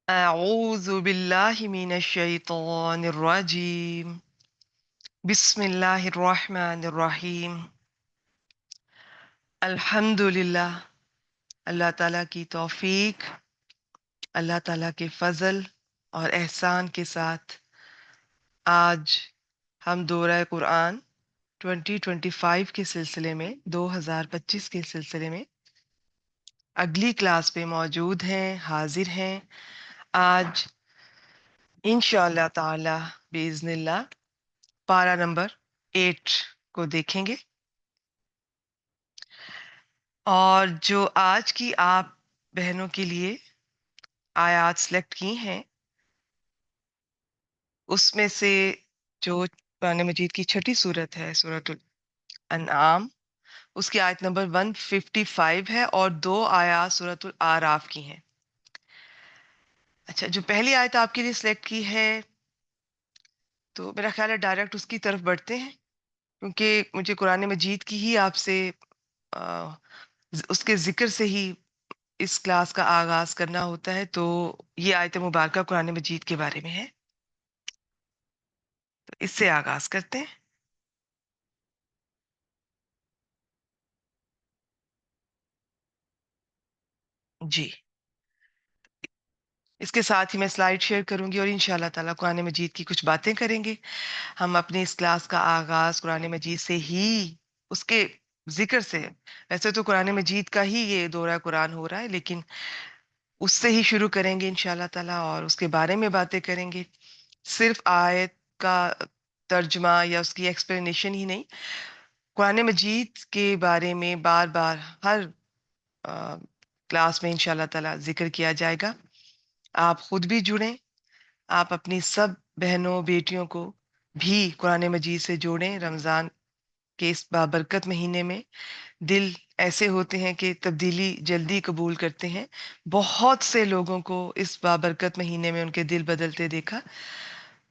أعوذ بالله من الشيطان الرجيم. بسم الله الرحمن الرحيم. الحمد للہ. اللہ تعالیٰ کی توفیق، اللہ تعالیٰ کے فضل اور احسان کے ساتھ آج ہم دورہ قرآن 2025 کے سلسلے میں 2025 کے سلسلے میں اگلی کلاس پہ موجود ہیں، حاضر ہیں. آج انشاءاللہ تعالی باذن اللہ پارہ نمبر 8 کو دیکھیں گے. اور جو آج کی آپ بہنوں کے لیے آیات سلیکٹ کی ہیں، اس میں سے جو قرآن مجید کی چھٹی صورت ہے، سورۃ الانعام، اس کی آیت نمبر 155 ہے، اور دو آیات سورۃ الاعراف کی ہیں. اچھا، جو پہلی آیت آپ کے لیے سلیکٹ کی ہے تو میرا خیال ہے ڈائریکٹ اس کی طرف بڑھتے ہیں، کیونکہ مجھے قرآن مجید کی ہی آپ سے آ، اس کے ذکر سے ہی اس کلاس کا آغاز کرنا ہوتا ہے. تو یہ آیت مبارکہ قرآن مجید کے بارے میں ہے، تو اس سے آغاز کرتے ہیں. جی، اس کے ساتھ ہی میں سلائیڈ شیئر کروں گی، اور انشاءاللہ تعالیٰ قرآن مجید کی کچھ باتیں کریں گے. ہم اپنی اس کلاس کا آغاز قرآن مجید سے ہی، اس کے ذکر سے، ویسے تو قرآن مجید کا ہی یہ دورہ قرآن ہو رہا ہے، لیکن اس سے ہی شروع کریں گے انشاءاللہ تعالیٰ، اور اس کے بارے میں باتیں کریں گے. صرف آیت کا ترجمہ یا اس کی ایکسپلینیشن ہی نہیں، قرآن مجید کے بارے میں بار بار ہر کلاس میں انشاءاللہ تعالیٰ ذکر کیا جائے گا. آپ خود بھی جڑیں، آپ اپنی سب بہنوں بیٹیوں کو بھی قرآن مجید سے جوڑیں. رمضان کے اس بابرکت مہینے میں دل ایسے ہوتے ہیں کہ تبدیلی جلدی قبول کرتے ہیں. بہت سے لوگوں کو اس بابرکت مہینے میں ان کے دل بدلتے دیکھا.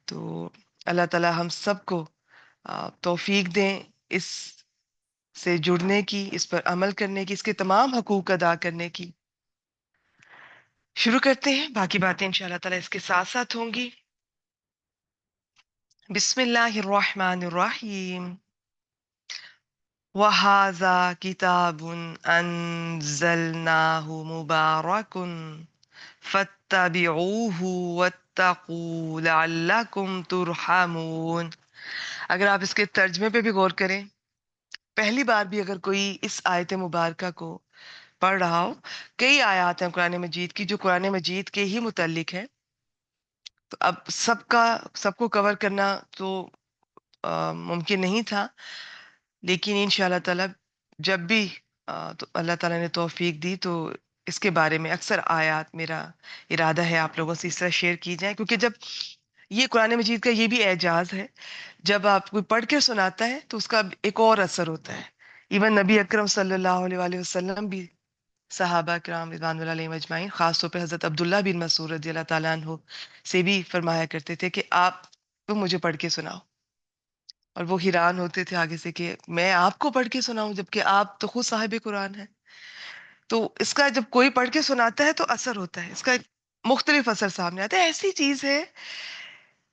تو اللہ تعالیٰ ہم سب کو توفیق دیں اس سے جڑنے کی، اس پر عمل کرنے کی، اس کے تمام حقوق ادا کرنے کی. شروع کرتے ہیں، باقی باتیں انشاءاللہ تعالیٰ اس کے ساتھ ساتھ ہوں گی. بسم اللہ الرحمن الرحیم. وَهَذَا كِتَابٌ أَنزَلْنَاهُ مُبَارَكٌ فَاتَّبِعُوهُ وَاتَّقُوا لَعَلَّكُمْ تُرْحَمُونَ. اگر آپ اس کے ترجمے پہ بھی غور کریں، پہلی بار بھی اگر کوئی اس آیت مبارکہ کو پڑھ رہا ہو، کئی آیات ہیں قرآن مجید کی جو قرآن مجید کے ہی متعلق ہے، تو اب سب کو کور کرنا تو ممکن نہیں تھا، لیکن انشاءاللہ تعالیٰ جب بھی تو اللہ تعالیٰ نے توفیق دی تو اس کے بارے میں اکثر آیات میرا ارادہ ہے آپ لوگوں سے اس طرح شیئر کی جائیں، کیونکہ جب یہ قرآن مجید کا یہ بھی اعجاز ہے، جب آپ کوئی پڑھ کے سناتا ہے تو اس کا ایک اور اثر ہوتا ہے. ایون نبی اکرم صلی اللہ علیہ وآلہ وسلم بھی صحابہ کرام رضوان اللہ علیہم اجمعین، خاص طور پہ حضرت عبداللہ بن مسعود رضی اللہ تعالیٰ عنہ سے بھی فرمایا کرتے تھے کہ آپ تم مجھے پڑھ کے سناؤ، اور وہ حیران ہوتے تھے آگے سے کہ میں آپ کو پڑھ کے سناؤں جبکہ آپ تو خود صاحب قرآن ہیں. تو اس کا جب کوئی پڑھ کے سناتا ہے تو اثر ہوتا ہے، اس کا ایک مختلف اثر سامنے آتا ہے. ایسی چیز ہے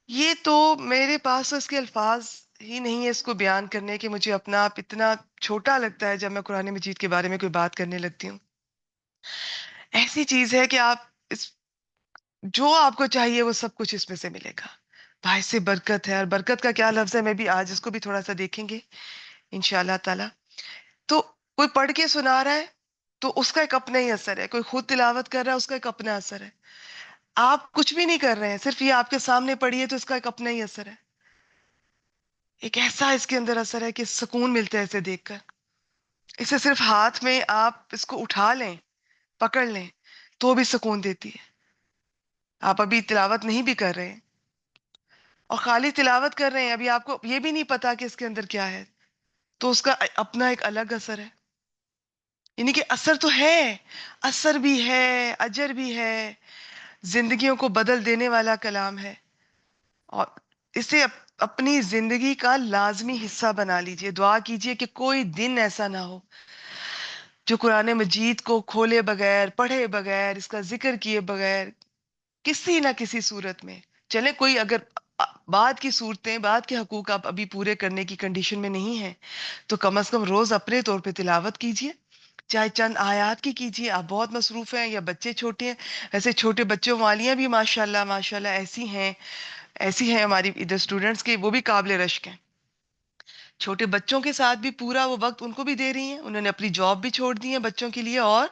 یہ، تو میرے پاس تو اس کے الفاظ ہی نہیں ہے اس کو بیان کرنے کہ مجھے اپنا آپ اتنا چھوٹا لگتا ہے جب میں قرآن مجید کے بارے میں کوئی بات کرنے لگتی ہوں. ایسی چیز ہے کہ آپ اس جو آپ کو چاہیے وہ سب کچھ اس میں سے ملے گا. باعث سے برکت ہے، اور برکت کا کیا لفظ ہے میں بھی آج اس کو بھی تھوڑا سا دیکھیں گے انشاءاللہ تعالی. تو کوئی پڑھ کے سنا رہا ہے تو اس کا ایک اپنا ہی اثر ہے، کوئی خود تلاوت کر رہا ہے اس کا ایک اپنا اثر ہے. آپ کچھ بھی نہیں کر رہے ہیں، صرف یہ آپ کے سامنے پڑھی ہے تو اس کا ایک اپنا ہی اثر ہے. ایک ایسا اس کے اندر اثر ہے کہ سکون ملتا ہے اسے دیکھ کر. اسے صرف ہاتھ میں آپ اس کو اٹھا لیں، پکڑ لیں تو بھی سکون دیتی ہے. آپ ابھی تلاوت نہیں بھی کر رہے ہیں اور خالی تلاوت کر رہے ہیں، ابھی آپ کو یہ بھی نہیں پتا کہ اس کے اندر کیا ہے، تو اس کا اپنا ایک الگ اثر ہے. یعنی کہ اثر تو ہے، اثر بھی ہے، اجر بھی ہے، زندگیوں کو بدل دینے والا کلام ہے. اور اسے اپنی زندگی کا لازمی حصہ بنا لیجئے. دعا کیجئے کہ کوئی دن ایسا نہ ہو جو قرآن مجید کو کھولے بغیر، پڑھے بغیر، اس کا ذکر کیے بغیر کسی نہ کسی صورت میں. چلے کوئی اگر بعد کی صورتیں، بعد کے حقوق آپ ابھی پورے کرنے کی کنڈیشن میں نہیں ہیں، تو کم از کم روز اپنے طور پہ تلاوت کیجئے، چاہے چند آیات کی کیجئے. آپ بہت مصروف ہیں یا بچے چھوٹے ہیں، ایسے چھوٹے بچوں والیاں بھی ماشاءاللہ ماشاءاللہ ایسی ہیں ہماری ادھر اسٹوڈنٹس کے، وہ بھی قابل رشک ہیں. چھوٹے بچوں کے ساتھ بھی پورا وہ وقت ان کو بھی دے رہی ہیں، انہوں نے اپنی جاب بھی چھوڑ دی ہے بچوں کے لیے. اور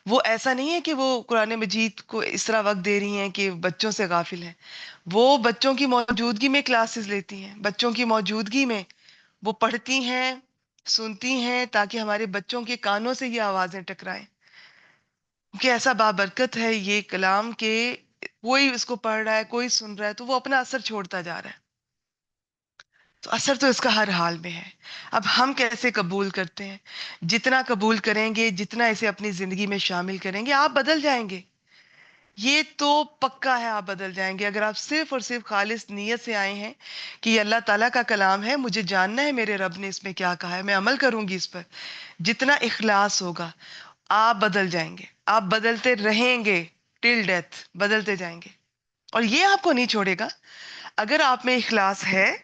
وہ ایسا نہیں ہے کہ وہ قرآن مجید کو اس طرح وقت دے رہی ہیں کہ بچوں سے غافل ہیں. وہ بچوں کی موجودگی میں کلاسز لیتی ہیں، بچوں کی موجودگی میں وہ پڑھتی ہیں، سنتی ہیں، تاکہ ہمارے بچوں کے کانوں سے یہ آوازیں ٹکرائیں. کہ ایسا بابرکت ہے یہ کلام کہ کوئی اس کو پڑھ رہا ہے، کوئی سن رہا ہے تو وہ اپنا اثر چھوڑتا جا رہا ہے. تو اثر تو اس کا ہر حال میں ہے. اب ہم کیسے قبول کرتے ہیں؟ جتنا قبول کریں گے، جتنا اسے اپنی زندگی میں شامل کریں گے، آپ بدل جائیں گے. یہ تو پکا ہے، آپ بدل جائیں گے. اگر آپ صرف اور صرف خالص نیت سے آئے ہیں کہ یہ اللہ تعالیٰ کا کلام ہے، مجھے جاننا ہے میرے رب نے اس میں کیا کہا ہے، میں عمل کروں گی اس پر، جتنا اخلاص ہوگا آپ بدل جائیں گے. آپ بدلتے رہیں گے ٹل ڈیتھ، بدلتے جائیں گے. اور یہ آپ کو نہیں چھوڑے گا. اگر آپ میں اخلاص ہے،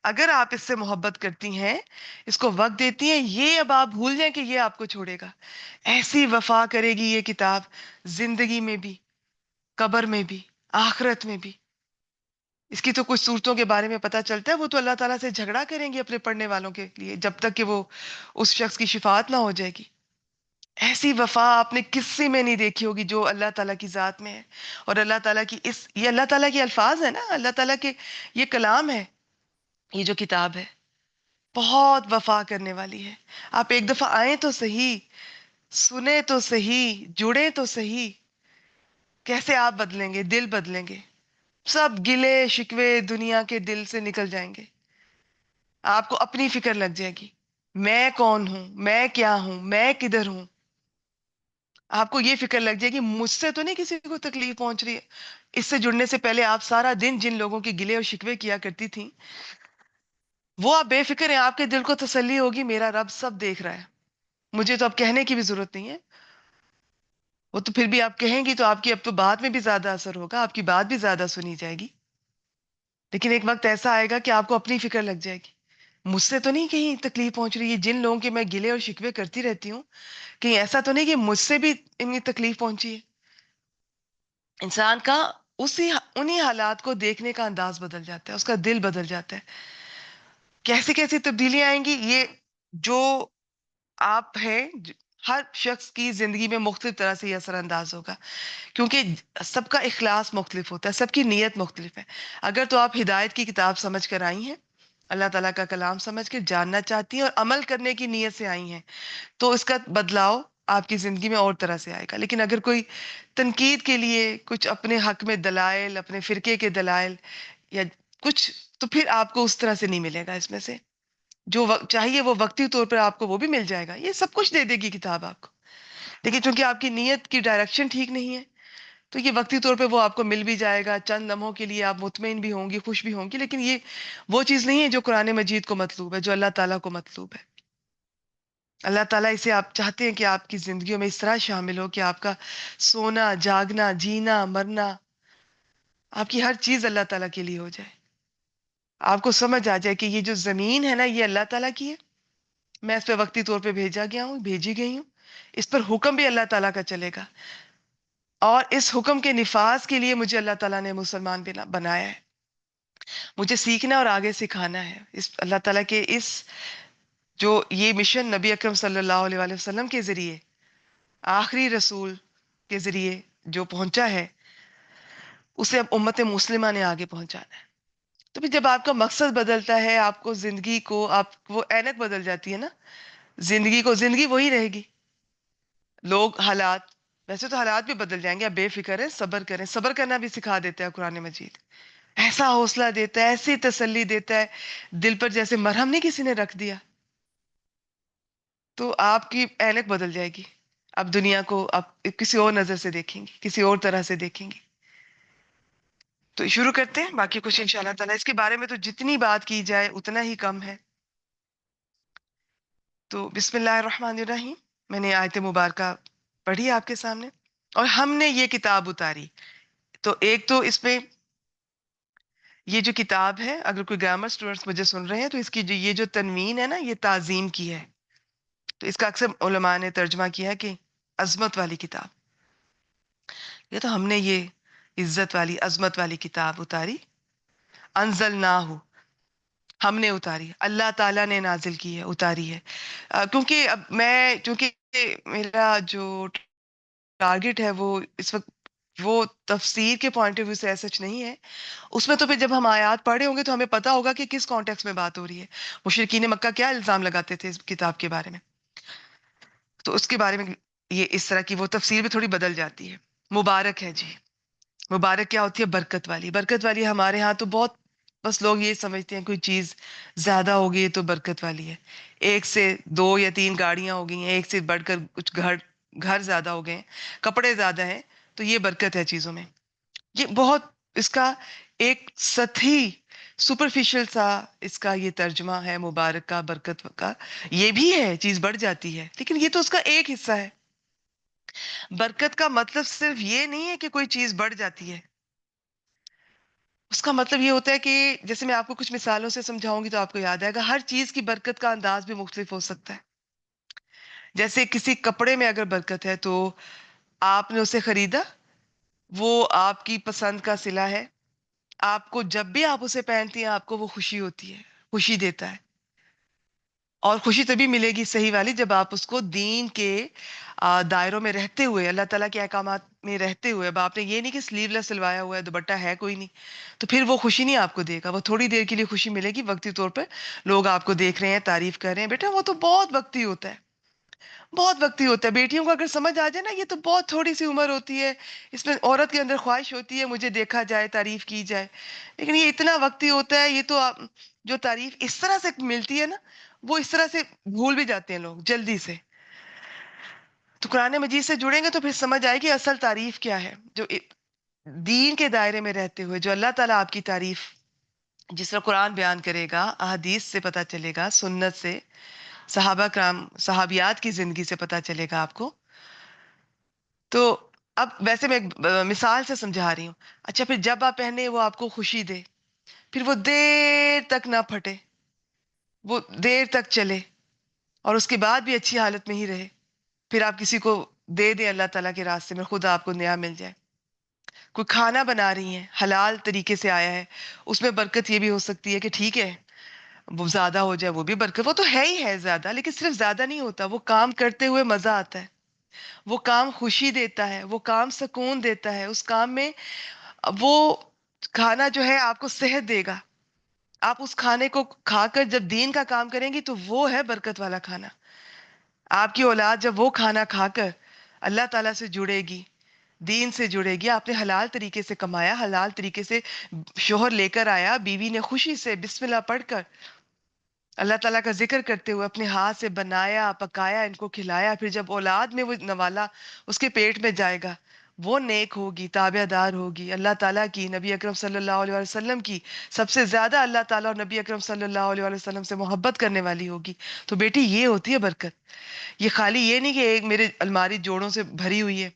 اگر آپ اس سے محبت کرتی ہیں، اس کو وقت دیتی ہیں، یہ اب آپ بھول جائیں کہ یہ آپ کو چھوڑے گا. ایسی وفا کرے گی یہ کتاب، زندگی میں بھی، قبر میں بھی، آخرت میں بھی. اس کی تو کچھ صورتوں کے بارے میں پتہ چلتا ہے، وہ تو اللہ تعالیٰ سے جھگڑا کریں گے اپنے پڑھنے والوں کے لیے جب تک کہ وہ اس شخص کی شفاعت نہ ہو جائے گی. ایسی وفا آپ نے کسی میں نہیں دیکھی ہوگی جو اللہ تعالیٰ کی ذات میں ہے. اور اللہ تعالیٰ کی یہ اللہ تعالیٰ کے الفاظ ہے نا، اللہ تعالیٰ کے یہ کلام ہے، یہ جو کتاب ہے بہت وفا کرنے والی ہے. آپ ایک دفعہ آئیں تو صحیح، سنیں تو صحیح، جڑیں تو صحیح. کیسے آپ بدلیں گے؟ دل بدلیں گے، سب گلے شکوے دنیا کے دل سے نکل جائیں گے. آپ کو اپنی فکر لگ جائے گی، میں کون ہوں، میں کیا ہوں، میں کدھر ہوں. آپ کو یہ فکر لگ جائے گی مجھ سے تو نہیں کسی کو تکلیف پہنچ رہی ہے. اس سے جڑنے سے پہلے آپ سارا دن جن لوگوں کے گلے اور شکوے کیا کرتی تھیں، وہ آپ بے فکر ہیں. آپ کے دل کو تسلی ہوگی میرا رب سب دیکھ رہا ہے، مجھے تو اب کہنے کی بھی ضرورت نہیں ہے. وہ تو پھر بھی آپ کہیں گی تو آپ کی اب تو بات میں بھی زیادہ اثر ہوگا، آپ کی بات بھی زیادہ سنی جائے گی. لیکن ایک وقت ایسا آئے گا کہ آپ کو اپنی فکر لگ جائے گی، مجھ سے تو نہیں کہیں تکلیف پہنچ رہی ہے، جن لوگوں کے میں گلے اور شکوے کرتی رہتی ہوں کہیں ایسا تو نہیں کہ مجھ سے بھی ان کی تکلیف پہنچی ہے. انسان کا انہی حالات کو دیکھنے کا انداز بدل جاتا ہے، اس کا دل بدل جاتا ہے. کیسی کیسی تبدیلیاں آئیں گی، یہ جو آپ ہیں ہر شخص کی زندگی میں مختلف طرح سے یہ اثر انداز ہوگا، کیونکہ سب کا اخلاص مختلف ہوتا ہے، سب کی نیت مختلف ہے. اگر تو آپ ہدایت کی کتاب سمجھ کر آئی ہیں، اللہ تعالیٰ کا کلام سمجھ کے جاننا چاہتی ہیں اور عمل کرنے کی نیت سے آئی ہیں، تو اس کا بدلاؤ آپ کی زندگی میں اور طرح سے آئے گا. لیکن اگر کوئی تنقید کے لیے کچھ اپنے حق میں دلائل، اپنے فرقے کے دلائل یا کچھ، تو پھر آپ کو اس طرح سے نہیں ملے گا. اس میں سے جو چاہیے وہ وقتی طور پر آپ کو وہ بھی مل جائے گا. یہ سب کچھ دے دے گی کتاب آپ کو، لیکن چونکہ آپ کی نیت کی ڈائریکشن ٹھیک نہیں ہے تو یہ وقتی طور پہ وہ آپ کو مل بھی جائے گا. چند لمحوں کے لیے آپ مطمئن بھی ہوں گی، خوش بھی ہوں گی، لیکن یہ وہ چیز نہیں ہے جو قرآن مجید کو مطلوب ہے، جو اللہ تعالیٰ کو مطلوب ہے. اللہ تعالیٰ اسے آپ چاہتے ہیں کہ آپ کی زندگیوں میں اس طرح شامل ہو کہ آپ کا سونا، جاگنا، جینا، مرنا، آپ کی ہر چیز اللہ تعالیٰ کے لیے ہو جائے. آپ کو سمجھ آ جائے کہ یہ جو زمین ہے نا، یہ اللہ تعالیٰ کی ہے، میں اس پہ وقتی طور پہ بھیجا گیا ہوں، بھیجی گئی ہوں. اس پر حکم بھی اللہ تعالیٰ کا چلے گا، اور اس حکم کے نفاذ کے لیے مجھے اللہ تعالیٰ نے مسلمان بنایا ہے. مجھے سیکھنا اور آگے سکھانا ہے. اس اللہ تعالیٰ کے اس جو یہ مشن نبی اکرم صلی اللہ علیہ وآلہ وسلم کے ذریعے، آخری رسول کے ذریعے جو پہنچا ہے، اسے اب امت مسلمہ نے آگے پہنچانا ہے. تو پھر جب آپ کا مقصد بدلتا ہے، آپ کو زندگی کو آپ وہ اینک بدل جاتی ہے نا، زندگی وہی رہے گی. لوگ، حالات، ویسے تو حالات بھی بدل جائیں گے. آپ بے فکر ہیں، صبر کریں. صبر کرنا بھی سکھا دیتا ہے قرآن مجید. ایسا حوصلہ دیتا ہے، ایسی تسلی دیتا ہے، دل پر جیسے مرہم نہیں کسی نے رکھ دیا. تو آپ کی اینک بدل جائے گی. اب دنیا کو آپ کسی اور نظر سے دیکھیں گی، کسی اور طرح سے دیکھیں گی. تو شروع کرتے ہیں، باقی کچھ انشاءاللہ تعالیٰ. اس کے بارے میں تو جتنی بات کی جائے اتنا ہی کم ہے. تو بسم اللہ الرحمن الرحیم. میں نے آیت مبارکہ پڑھی آپ کے سامنے، اور ہم نے یہ کتاب اتاری. تو ایک تو اس میں یہ جو کتاب ہے، اگر کوئی گرامر اسٹوڈنٹس مجھے سن رہے ہیں تو اس کی جو یہ جو تنوین ہے نا، یہ تعظیم کی ہے. تو اس کا اکثر علماء نے ترجمہ کیا ہے کہ عظمت والی کتاب. یہ تو ہم نے یہ عزت والی عظمت والی کتاب اتاری. انزلناہ، ہم نے اتاری، اللہ تعالیٰ نے نازل کی ہے، اتاری ہے. کیونکہ اب چونکہ میرا جو ٹارگٹ ہے وہ اس وقت وہ تفسیر کے پوائنٹ آف ویو سے ایسا نہیں ہے. اس میں تو پھر جب ہم آیات پڑھے ہوں گے تو ہمیں پتا ہوگا کہ کس کانٹیکس میں بات ہو رہی ہے. مشرکین مکہ کیا الزام لگاتے تھے اس کتاب کے بارے میں، تو اس کے بارے میں یہ اس طرح کی وہ تفسیر بھی تھوڑی بدل جاتی ہے. مبارک ہے جی. مبارک کیا ہوتی ہے؟ برکت والی. برکت والی ہمارے ہاں تو بہت، بس لوگ یہ سمجھتے ہیں کوئی چیز زیادہ ہو گئی تو برکت والی ہے. ایک سے دو یا تین گاڑیاں ہو گئی ہیں، ایک سے بڑھ کر کچھ گھر زیادہ ہو گئے ہیں، کپڑے زیادہ ہیں، تو یہ برکت ہے چیزوں میں. یہ بہت اس کا ایک سطحی سپرفیشل سا اس کا یہ ترجمہ ہے مبارک کا، برکت کا. یہ بھی ہے چیز بڑھ جاتی ہے، لیکن یہ تو اس کا ایک حصہ ہے. برکت کا مطلب صرف یہ نہیں ہے کہ کوئی چیز بڑھ جاتی ہے. اس کا مطلب یہ ہوتا ہے کہ جیسے میں آپ کو کچھ مثالوں سے سمجھاؤں گی تو آپ کو یاد آئے گا. ہر چیز کی برکت کا انداز بھی مختلف ہو سکتا ہے. جیسے کسی کپڑے میں اگر برکت ہے تو آپ نے اسے خریدا، وہ آپ کی پسند کا صلہ ہے، آپ کو جب بھی آپ اسے پہنتی ہیں آپ کو وہ خوشی ہوتی ہے، خوشی دیتا ہے. اور خوشی تبھی ملے گی صحیح والی جب آپ اس کو دین کے دائروں میں رہتے ہوئے، اللہ تعالیٰ کے احکامات میں رہتے ہوئے، اب آپ نے یہ نہیں کہ سلیو لیس سلوایا ہوا ہے، دوپٹہ ہے کوئی نہیں، تو پھر وہ خوشی نہیں آپ کو دے گا. وہ تھوڑی دیر کے لیے خوشی ملے گی وقتی طور پہ، لوگ آپ کو دیکھ رہے ہیں، تعریف کر رہے ہیں. بیٹا وہ تو بہت وقتی ہوتا ہے، بہت وقتی ہوتا ہے. بیٹیوں کو اگر سمجھ آ جائے نا، یہ تو بہت تھوڑی سی عمر ہوتی ہے، اس میں عورت کے اندر خواہش ہوتی ہے مجھے دیکھا جائے، تعریف کی جائے، لیکن یہ اتنا وقتی ہوتا ہے. یہ تو جو تعریف اس طرح سے ملتی ہے نا، وہ اس طرح سے بھول بھی جاتے ہیں لوگ جلدی سے. تو قرآن مجید سے جڑیں گے تو پھر سمجھ آئے گی اصل تعریف کیا ہے. جو دین کے دائرے میں رہتے ہوئے جو اللہ تعالیٰ آپ کی تعریف جس طرح قرآن بیان کرے گا، احادیث سے پتہ چلے گا، سنت سے، صحابہ کرام صحابیات کی زندگی سے پتہ چلے گا آپ کو. تو اب ویسے میں ایک مثال سے سمجھا رہی ہوں. اچھا پھر جب آپ پہنے وہ آپ کو خوشی دے، پھر وہ دیر تک نہ پھٹے، وہ دیر تک چلے، اور اس کے بعد بھی اچھی حالت میں ہی رہے، پھر آپ کسی کو دے دیں اللہ تعالیٰ کے راستے میں، خود آپ کو نیا مل جائے. کوئی کھانا بنا رہی ہیں، حلال طریقے سے آیا ہے، اس میں برکت یہ بھی ہو سکتی ہے کہ ٹھیک ہے وہ زیادہ ہو جائے، وہ بھی برکت، وہ تو ہے ہی ہے زیادہ، لیکن صرف زیادہ نہیں ہوتا، وہ کام کرتے ہوئے مزہ آتا ہے، وہ کام خوشی دیتا ہے، وہ کام سکون دیتا ہے. اس کام میں وہ کھانا جو ہے آپ کو صحت دے گا. آپ اس کھانے کو کھا کر جب دین کا کام کریں گی تو وہ ہے برکت والا کھانا. آپ کی اولاد جب وہ کھانا کھا کر اللہ تعالیٰ سے جڑے گی، دین سے جڑے گی، آپ نے حلال طریقے سے کمایا، حلال طریقے سے شوہر لے کر آیا، بیوی نے خوشی سے بسم اللہ پڑھ کر اللہ تعالیٰ کا ذکر کرتے ہوئے اپنے ہاتھ سے بنایا، پکایا، ان کو کھلایا، پھر جب اولاد میں وہ نوالا اس کے پیٹ میں جائے گا، وہ نیک ہوگی، تابع دار ہوگی، اللہ تعالیٰ کی، نبی اکرم صلی اللہ علیہ وسلم کی، سب سے زیادہ اللہ تعالیٰ اور نبی اکرم صلی اللہ علیہ وسلم سے محبت کرنے والی ہوگی. تو بیٹی یہ ہوتی ہے برکت. یہ خالی یہ نہیں کہ ایک میرے الماری جوڑوں سے بھری ہوئی ہے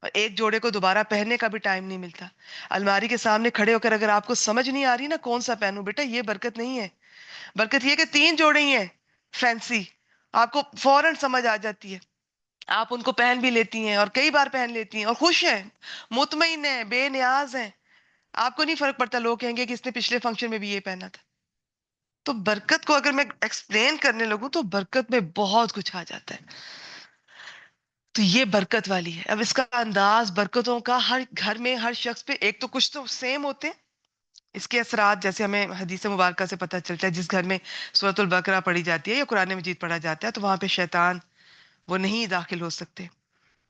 اور ایک جوڑے کو دوبارہ پہننے کا بھی ٹائم نہیں ملتا. الماری کے سامنے کھڑے ہو کر اگر آپ کو سمجھ نہیں آ رہی نا کون سا پہنوں، بیٹا یہ برکت نہیں ہے. برکت یہ کہ تین جوڑے ہی ہیں فینسی، آپ کو فوراً سمجھ آ جاتی ہے، آپ ان کو پہن بھی لیتی ہیں اور کئی بار پہن لیتی ہیں اور خوش ہیں، مطمئن ہیں، بے نیاز ہیں. آپ کو نہیں فرق پڑتا لوگ کہیں گے کہ اس نے پچھلے فنکشن میں بھی یہ پہنا تھا. تو برکت کو اگر میں ایکسپلین کرنے لگوں تو برکت میں بہت کچھ آ جاتا ہے. تو یہ برکت والی ہے. اب اس کا انداز برکتوں کا ہر گھر میں ہر شخص پہ ایک تو کچھ تو سیم ہوتے ہیں. اس کے اثرات جیسے ہمیں حدیث مبارکہ سے پتہ چلتا ہے، جس گھر میں سورۃ البقرہ پڑھی جاتی ہے یا قرآن مجید پڑھا جاتا ہے تو وہاں پہ شیطان وہ نہیں داخل ہو سکتے.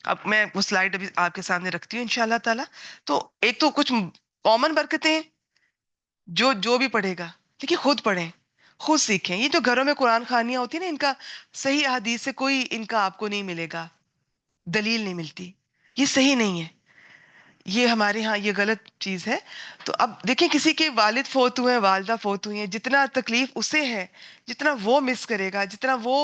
اب میں وہ سلائیڈ ابھی آپ کے سامنے رکھتی ہوں انشاءاللہ تعالیٰ. تو ایک تو کچھ کامن برکتیں ہیں جو بھی پڑھے گا، دیکھیے خود پڑھیں، خود سیکھیں. یہ جو گھروں میں قرآن خوانیاں ہوتی ہیں نا، ان کا صحیح احادیث سے کوئی ان کا آپ کو نہیں ملے گا، دلیل نہیں ملتی، یہ صحیح نہیں ہے، یہ ہمارے ہاں یہ غلط چیز ہے. تو اب دیکھیں کسی کے والد فوت ہوئے ہیں، والدہ فوت ہوئی ہیں، جتنا تکلیف اسے ہے، جتنا وہ مس کرے گا، جتنا وہ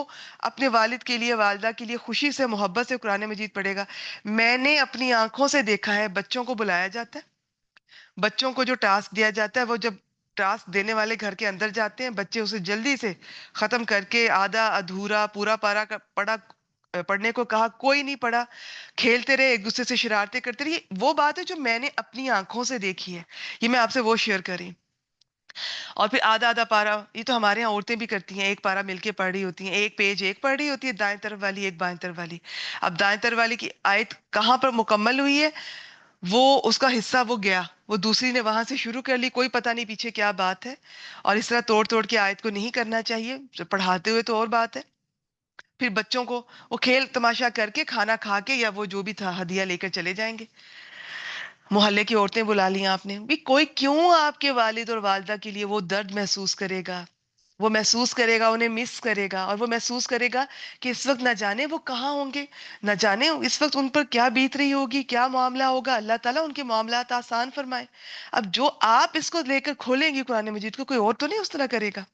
اپنے والد کے لیے، والدہ کے لیے خوشی سے، محبت سے قرآن مجید پڑھے گا. میں نے اپنی آنکھوں سے دیکھا ہے بچوں کو بلایا جاتا ہے بچوں کو جو ٹاسک دیا جاتا ہے، وہ جب ٹاسک دینے والے گھر کے اندر جاتے ہیں، بچے اسے جلدی سے ختم کر کے آدھا ادھورا پورا پارا پڑھا، پڑھنے کو کہا کوئی نہیں پڑھا، کھیلتے رہے، ایک دوسرے سے شرارتیں کرتے رہے. وہ بات ہے جو میں نے اپنی آنکھوں سے دیکھی ہے، یہ میں آپ سے وہ شیئر کری. اور پھر آدھا آدھا پارا، یہ تو ہمارے یہاں عورتیں بھی کرتی ہیں، ایک پارا مل کے پڑھ رہی ہوتی ہیں، ایک پیج ایک پڑھ رہی ہوتی ہے، دائیں طرف والی ایک بائیں طرف والی. اب دائیں طرف والی کی آیت کہاں پر مکمل ہوئی ہے، وہ اس کا حصہ وہ گیا، وہ دوسری نے وہاں سے شروع کر لی، کوئی پتہ نہیں پیچھے کیا بات ہے. اور اس طرح توڑ توڑ کے آیت کو نہیں کرنا چاہیے، پڑھاتے ہوئے تو اور بات ہے. پھر بچوں کو وہ کھیل تماشا کر کے کھانا کھا کے یا وہ جو بھی تھا ہدیہ لے کر چلے جائیں گے. محلے کی عورتیں بلا لی آپ نے بھی، کوئی کیوں آپ کے والد اور والدہ کے لیے وہ درد محسوس کرے گا، وہ محسوس کرے گا، انہیں مس کرے گا، اور وہ محسوس کرے گا کہ اس وقت نہ جانے وہ کہاں ہوں گے، نہ جانے اس وقت ان پر کیا بیت رہی ہوگی، کیا معاملہ ہوگا. اللہ تعالیٰ ان کے معاملات آسان فرمائے. اب جو آپ اس کو لے کر کھولیں گی قرآن مجید کو، کوئی اور تو نہیں اس طرح کرے گا.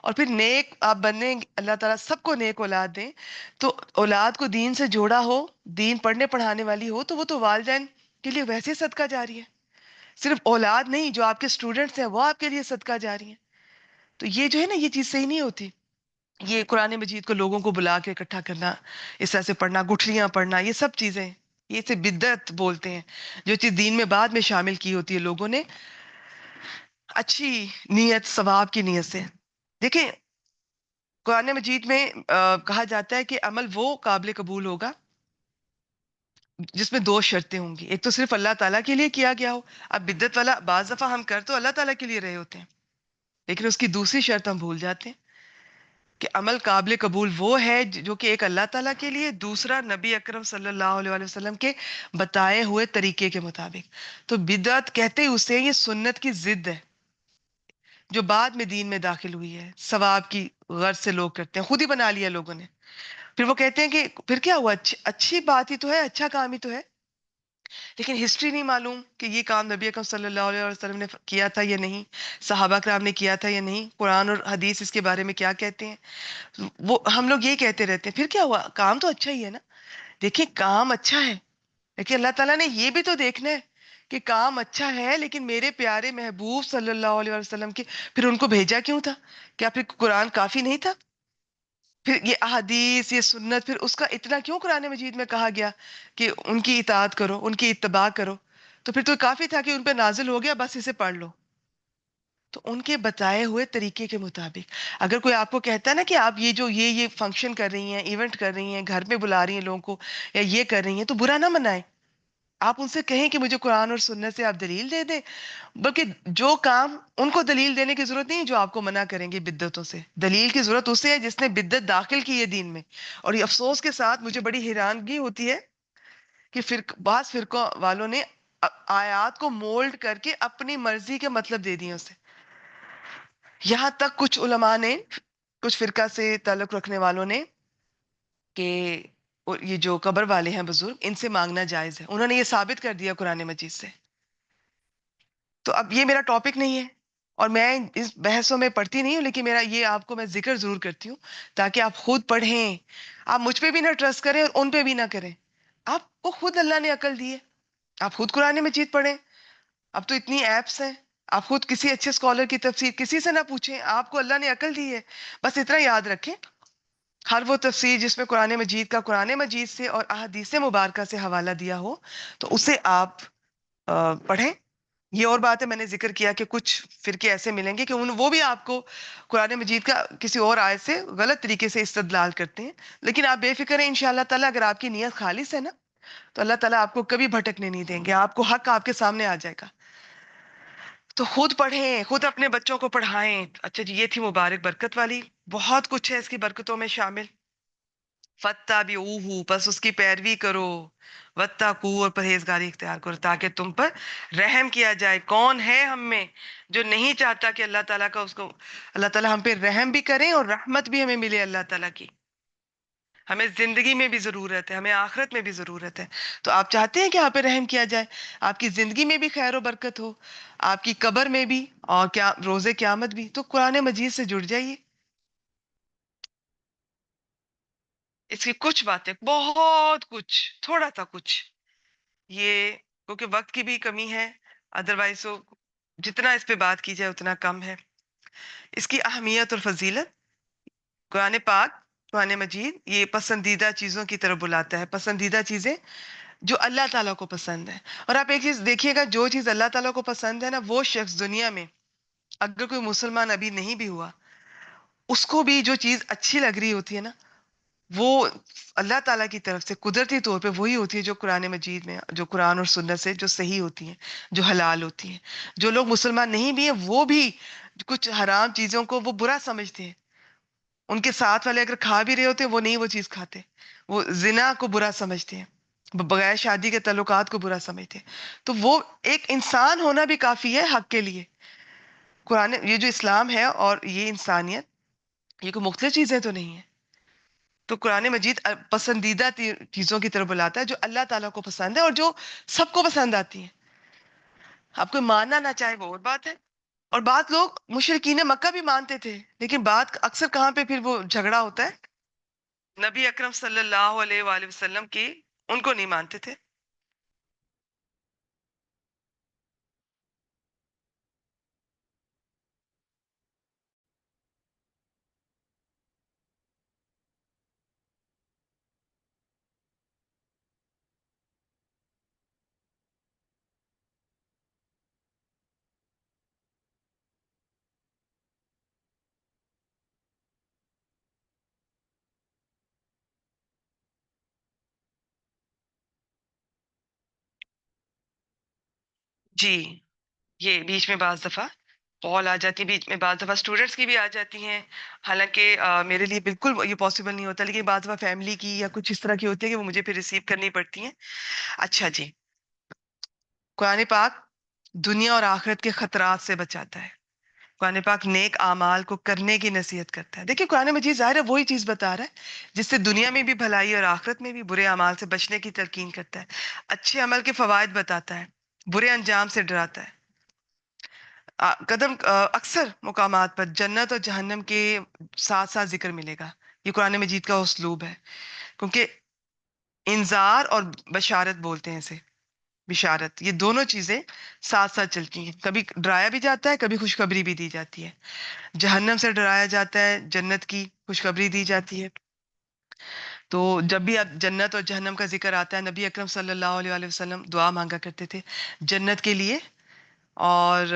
اور پھر نیک آپ بنیں گے، اللہ تعالیٰ سب کو نیک اولاد دیں. تو اولاد کو دین سے جوڑا ہو، دین پڑھنے پڑھانے والی ہو، تو وہ تو والدین کے لیے ویسے صدقہ جاری ہے. صرف اولاد نہیں، جو آپ کے اسٹوڈنٹس ہیں وہ آپ کے لیے صدقہ جاری ہیں. تو یہ جو ہے نا، یہ چیز صحیح نہیں ہوتی. یہ قرآن مجید کو لوگوں کو بلا کے اکٹھا کرنا، اس طرح سے پڑھنا، گٹھلیاں پڑھنا، یہ سب چیزیں یہ اسے بدعت بولتے ہیں. جو چیز دین میں بعد میں شامل کی ہوتی ہے لوگوں نے اچھی نیت، ثواب کی نیت سے. دیکھیں قرآن مجید میں کہا جاتا ہے کہ عمل وہ قابل قبول ہوگا جس میں دو شرطیں ہوں گی. ایک تو صرف اللہ تعالیٰ کے لیے کیا گیا ہو. اب بدعت والا بعض دفعہ ہم کر تو اللہ تعالیٰ کے لیے رہے ہوتے ہیں، لیکن اس کی دوسری شرط ہم بھول جاتے ہیں کہ عمل قابل قبول وہ ہے جو کہ ایک اللہ تعالیٰ کے لیے، دوسرا نبی اکرم صلی اللہ علیہ وآلہ وسلم کے بتائے ہوئے طریقے کے مطابق. تو بدعت کہتے ہی اسے یہ سنت کی ضد ہے جو بعد میں دین میں داخل ہوئی ہے، ثواب کی غرض سے لوگ کرتے ہیں، خود ہی بنا لیا لوگوں نے. پھر وہ کہتے ہیں کہ پھر کیا ہوا، اچھی بات ہی تو ہے، اچھا کام ہی تو ہے، لیکن ہسٹری نہیں معلوم کہ یہ کام نبی اکرم صلی اللہ علیہ وسلم نے کیا تھا یا نہیں، صحابہ کرام نے کیا تھا یا نہیں، قرآن اور حدیث اس کے بارے میں کیا کہتے ہیں. وہ ہم لوگ یہ کہتے رہتے ہیں، پھر کیا ہوا، کام تو اچھا ہی ہے نا. دیکھیں کام اچھا ہے، لیکن اللہ تعالیٰ نے یہ بھی تو دیکھنا ہے کہ کام اچھا ہے، لیکن میرے پیارے محبوب صلی اللہ علیہ وسلم کے پھر ان کو بھیجا کیوں تھا؟ کیا پھر قرآن کافی نہیں تھا؟ پھر یہ احادیث، یہ سنت، پھر اس کا اتنا کیوں قرآن مجید میں کہا گیا کہ ان کی اطاعت کرو، ان کی اتباع کرو؟ تو پھر تو کافی تھا کہ ان پہ نازل ہو گیا، بس اسے پڑھ لو. تو ان کے بتائے ہوئے طریقے کے مطابق اگر کوئی آپ کو کہتا ہے نا کہ آپ یہ جو یہ فنکشن کر رہی ہیں، ایونٹ کر رہی ہیں، گھر میں بلا رہی ہیں لوگوں کو، یا یہ کر رہی ہیں، تو برا نہ منائیں. آپ ان سے کہیں کہ مجھے قرآن اور سنت سے آپ دلیل دے دیں. بلکہ جو کام ان کو دلیل دینے کی ضرورت نہیں جو آپ کو منع کریں گے بدعتوں سے، دلیل کی ضرورت اسے ہے جس نے بدعت داخل کی ہے دین میں. اور یہ افسوس کے ساتھ مجھے بڑی حیرانگی ہوتی ہے کہ بعض فرقوں والوں نے آیات کو مولڈ کر کے اپنی مرضی کے مطلب دے دیے اسے. یہاں تک کچھ علماء نے، کچھ فرقہ سے تعلق رکھنے والوں نے، کہ یہ جو قبر والے ہیں بزرگ، ان سے مانگنا جائز ہے. انہوں نے یہ ثابت کر دیا قرآن مجید سے. تو اب یہ میرا ٹاپک نہیں ہے اور میں اس بحثوں میں پڑھتی نہیں ہوں، لیکن میرا یہ آپ کو میں ذکر ضرور کرتی ہوں تاکہ آپ خود پڑھیں. آپ مجھ پہ بھی نہ ٹرسٹ کریں اور ان پہ بھی نہ کریں. آپ کو خود اللہ نے عقل دی ہے، آپ خود قرآن مجید پڑھیں. اب تو اتنی ایپس ہیں، آپ خود کسی اچھے اسکالر کی تفسیر کسی سے نہ پوچھیں، آپ کو اللہ نے عقل دی ہے. بس اتنا یاد رکھیں، ہر وہ تفسیر جس میں قرآن مجید کا قرآن مجید سے اور احادیث مبارکہ سے حوالہ دیا ہو تو اسے آپ پڑھیں. یہ اور بات ہے، میں نے ذکر کیا کہ کچھ فرقے ایسے ملیں گے کہ وہ بھی آپ کو قرآن مجید کا کسی اور آیت سے غلط طریقے سے استدلال کرتے ہیں. لیکن آپ بے فکر ہیں انشاءاللہ تعالیٰ، اگر آپ کی نیت خالص ہے نا تو اللہ تعالیٰ آپ کو کبھی بھٹکنے نہیں دیں گے، آپ کو حق آپ کے سامنے آ جائے گا. تو خود پڑھیں، خود اپنے بچوں کو پڑھائیں. اچھا جی، یہ تھی مبارک برکت والی. بہت کچھ ہے اس کی برکتوں میں شامل. فَاتَّبِعُوهُ، پس اس کی پیروی کرو. وَاتَّقُوا، اور پرہیزگاری اختیار کرو تاکہ تم پر رحم کیا جائے. کون ہے ہم میں جو نہیں چاہتا کہ اللہ تعالیٰ کا اللہ تعالیٰ ہم پہ رحم بھی کریں اور رحمت بھی ہمیں ملے اللہ تعالیٰ کی. ہمیں زندگی میں بھی ضرورت ہے، ہمیں آخرت میں بھی ضرورت ہے. تو آپ چاہتے ہیں کہ آپ پہ رحم کیا جائے، آپ کی زندگی میں بھی خیر و برکت ہو، آپ کی قبر میں بھی، اور کیا روز قیامت بھی، تو قرآن مجید سے جڑ جائیے. اس کی کچھ باتیں، بہت کچھ، تھوڑا سا کچھ، یہ کیونکہ وقت کی بھی کمی ہے. ادروائز تو جتنا اس پہ بات کی جائے اتنا کم ہے. اس کی اہمیت اور فضیلت. قرآن پاک، قرآن مجید یہ پسندیدہ چیزوں کی طرف بلاتا ہے، پسندیدہ چیزیں جو اللہ تعالیٰ کو پسند ہے. اور آپ ایک چیز دیکھیے گا، جو چیز اللہ تعالیٰ کو پسند ہے نا، وہ شخص دنیا میں اگر کوئی مسلمان ابھی نہیں بھی ہوا، اس کو بھی جو چیز اچھی لگ رہی ہوتی ہے نا، وہ اللہ تعالیٰ کی طرف سے قدرتی طور پہ وہی ہوتی ہے جو قرآن مجید میں، جو قرآن اور سنت سے جو صحیح ہوتی ہیں، جو حلال ہوتی ہیں. جو لوگ مسلمان نہیں بھی ہیں وہ بھی کچھ حرام چیزوں کو وہ برا سمجھتے ہیں. ان کے ساتھ والے اگر کھا بھی رہے ہوتے ہیں وہ نہیں وہ چیز کھاتے. وہ زنا کو برا سمجھتے ہیں، بغیر شادی کے تعلقات کو برا سمجھتے ہیں. تو وہ ایک انسان ہونا بھی کافی ہے حق کے لیے. قرآن، یہ جو اسلام ہے اور یہ انسانیت، یہ کوئی مختلف چیزیں تو نہیں ہیں. تو قرآن مجید پسندیدہ چیزوں کی طرف بلاتا ہے جو اللہ تعالیٰ کو پسند ہے اور جو سب کو پسند آتی ہیں. آپ کوئی ماننا نہ چاہے وہ اور بات ہے. اور بات لوگ مشرکین مکہ بھی مانتے تھے، لیکن بات اکثر کہاں پہ پھر وہ جھگڑا ہوتا ہے، نبی اکرم صلی اللہ علیہ وآلہ وسلم کی، ان کو نہیں مانتے تھے. جی، یہ بیچ میں بعض دفعہ کال آ جاتی ہے، بیچ میں بعض دفعہ اسٹوڈنٹس کی بھی آ جاتی ہیں. حالانکہ میرے لیے بالکل یہ پاسبل نہیں ہوتا، لیکن بعض دفعہ فیملی کی یا کچھ اس طرح کی ہوتی ہے کہ وہ مجھے پھر ریسیو کرنی پڑتی ہیں. اچھا جی، قرآن پاک دنیا اور آخرت کے خطرات سے بچاتا ہے. قرآن پاک نیک اعمال کو کرنے کی نصیحت کرتا ہے. دیکھیں قرآن مجید ظاہر ہے وہی چیز بتا رہا ہے جس سے دنیا میں بھی بھلائی اور آخرت میں بھی برے اعمال سے بچنے کی تلقین کرتا ہے، اچھے عمل کے فوائد بتاتا ہے، برے انجام سے ڈراتا ہے. اکثر مقامات پر جنت اور جہنم کے ساتھ ساتھ ذکر ملے گا. یہ قرآن مجید کا اسلوب ہے، کیونکہ انذار اور بشارت بولتے ہیں اسے، بشارت، یہ دونوں چیزیں ساتھ ساتھ چلتی ہیں. کبھی ڈرایا بھی جاتا ہے، کبھی خوشخبری بھی دی جاتی ہے. جہنم سے ڈرایا جاتا ہے، جنت کی خوشخبری دی جاتی ہے. تو جب بھی اب جنت اور جہنم کا ذکر آتا ہے، نبی اکرم صلی اللہ علیہ وآلہ وسلم دعا مانگا کرتے تھے جنت کے لیے. اور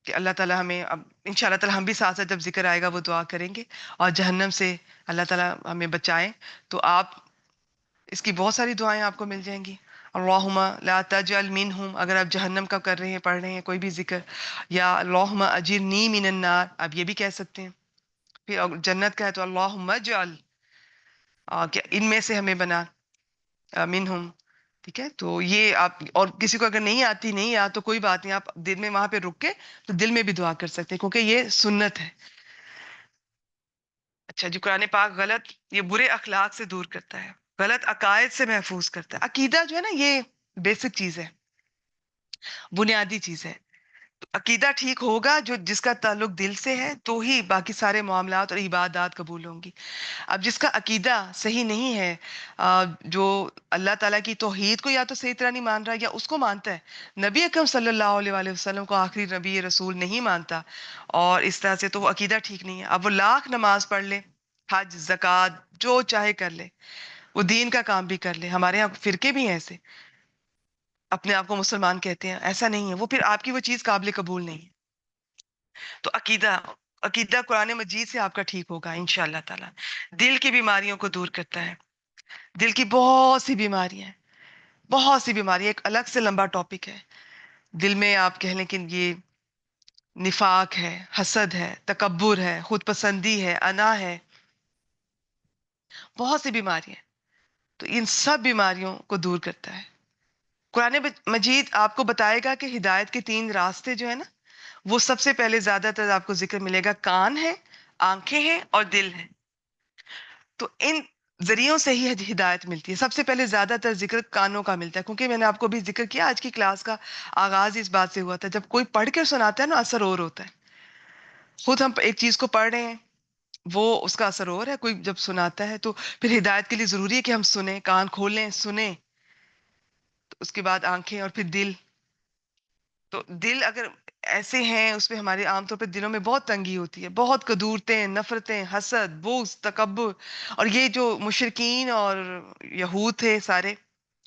کہ اللہ تعالیٰ ہمیں، اب ان شاء اللہ تعالیٰ ہم بھی ساتھ ساتھ جب ذکر آئے گا وہ دعا کریں گے. اور جہنم سے اللہ تعالیٰ ہمیں بچائیں. تو آپ اس کی بہت ساری دعائیں آپ کو مل جائیں گی. اللہم لا تجعل منہم، اگر آپ جہنم کا کر رہے ہیں، پڑھ رہے ہیں کوئی بھی ذکر، یا اللہم اجرنی من النار آپ یہ بھی کہہ سکتے ہیں. پھر اگر جنت کا ہے تو اللہم اجعل، کہ ان میں سے ہمیں بنا، منہم. ٹھیک ہے، تو یہ آپ، اور کسی کو اگر نہیں آتی، نہیں یاد، تو کوئی بات نہیں، آپ دل میں وہاں پہ رک کے تو دل میں بھی دعا کر سکتے ہیں، کیونکہ یہ سنت ہے. اچھا جی، قرآن پاک یہ برے اخلاق سے دور کرتا ہے، غلط عقائد سے محفوظ کرتا ہے. عقیدہ جو ہے نا، یہ بیسک چیز ہے، بنیادی چیز ہے. عقیدہ ٹھیک ہوگا، جو جس کا تعلق دل سے ہے، تو ہی باقی سارے معاملات اور عبادات قبول ہوں گی. اب جس کا عقیدہ صحیح نہیں ہے، جو اللہ تعالیٰ کی توحید کو یا تو صحیح طرح نہیں مان رہا، یا اس کو مانتا ہے، نبی اکرم صلی اللہ علیہ وآلہ وسلم کو آخری نبی رسول نہیں مانتا، اور اس طرح سے تو وہ عقیدہ ٹھیک نہیں ہے. اب وہ لاکھ نماز پڑھ لے، حج زکوٰۃ جو چاہے کر لے، وہ دین کا کام بھی کر لے. ہمارے یہاں فرقے بھی ہیں ایسے، اپنے آپ کو مسلمان کہتے ہیں، ایسا نہیں ہے، وہ پھر آپ کی وہ چیز قابل قبول نہیں ہے. تو عقیدہ قرآن مجید سے آپ کا ٹھیک ہوگا انشاءاللہ تعالی. دل کی بیماریوں کو دور کرتا ہے. دل کی بہت سی بیماریاں ہیں، بہت سی بیماریاں، ایک الگ سے لمبا ٹاپک ہے. دل میں آپ کہہ لیں کہ یہ نفاق ہے، حسد ہے، تکبر ہے، خود پسندی ہے، انا ہے، بہت سی بیماریاں ہیں. تو ان سب بیماریوں کو دور کرتا ہے. قرآن مجید آپ کو بتائے گا کہ ہدایت کے 3 راستے جو ہے نا، وہ سب سے پہلے زیادہ تر آپ کو ذکر ملے گا، کان ہے، آنکھیں ہیں اور دل ہے. تو ان ذریعوں سے ہی ہدایت ملتی ہے. سب سے پہلے زیادہ تر ذکر کانوں کا ملتا ہے، کیونکہ میں نے آپ کو بھی ذکر کیا، آج کی کلاس کا آغاز اس بات سے ہوا تھا، جب کوئی پڑھ کے سناتا ہے نا، اثر اور ہوتا ہے. خود ہم ایک چیز کو پڑھ رہے ہیں، وہ اس کا اثر اور ہے. کوئی جب سناتا ہے تو پھر ہدایت کے لیے ضروری ہے کہ ہم سنیں، کان کھولیں، سنیں. تو اس کے بعد آنکھیں اور پھر دل. تو دل اگر ایسے ہیں، اس پہ ہمارے عام طور پہ دلوں میں بہت تنگی ہوتی ہے، بہت قدورتیں، نفرتیں، حسد، بغض، تکبر. اور یہ جو مشرکین اور یہود تھے سارے،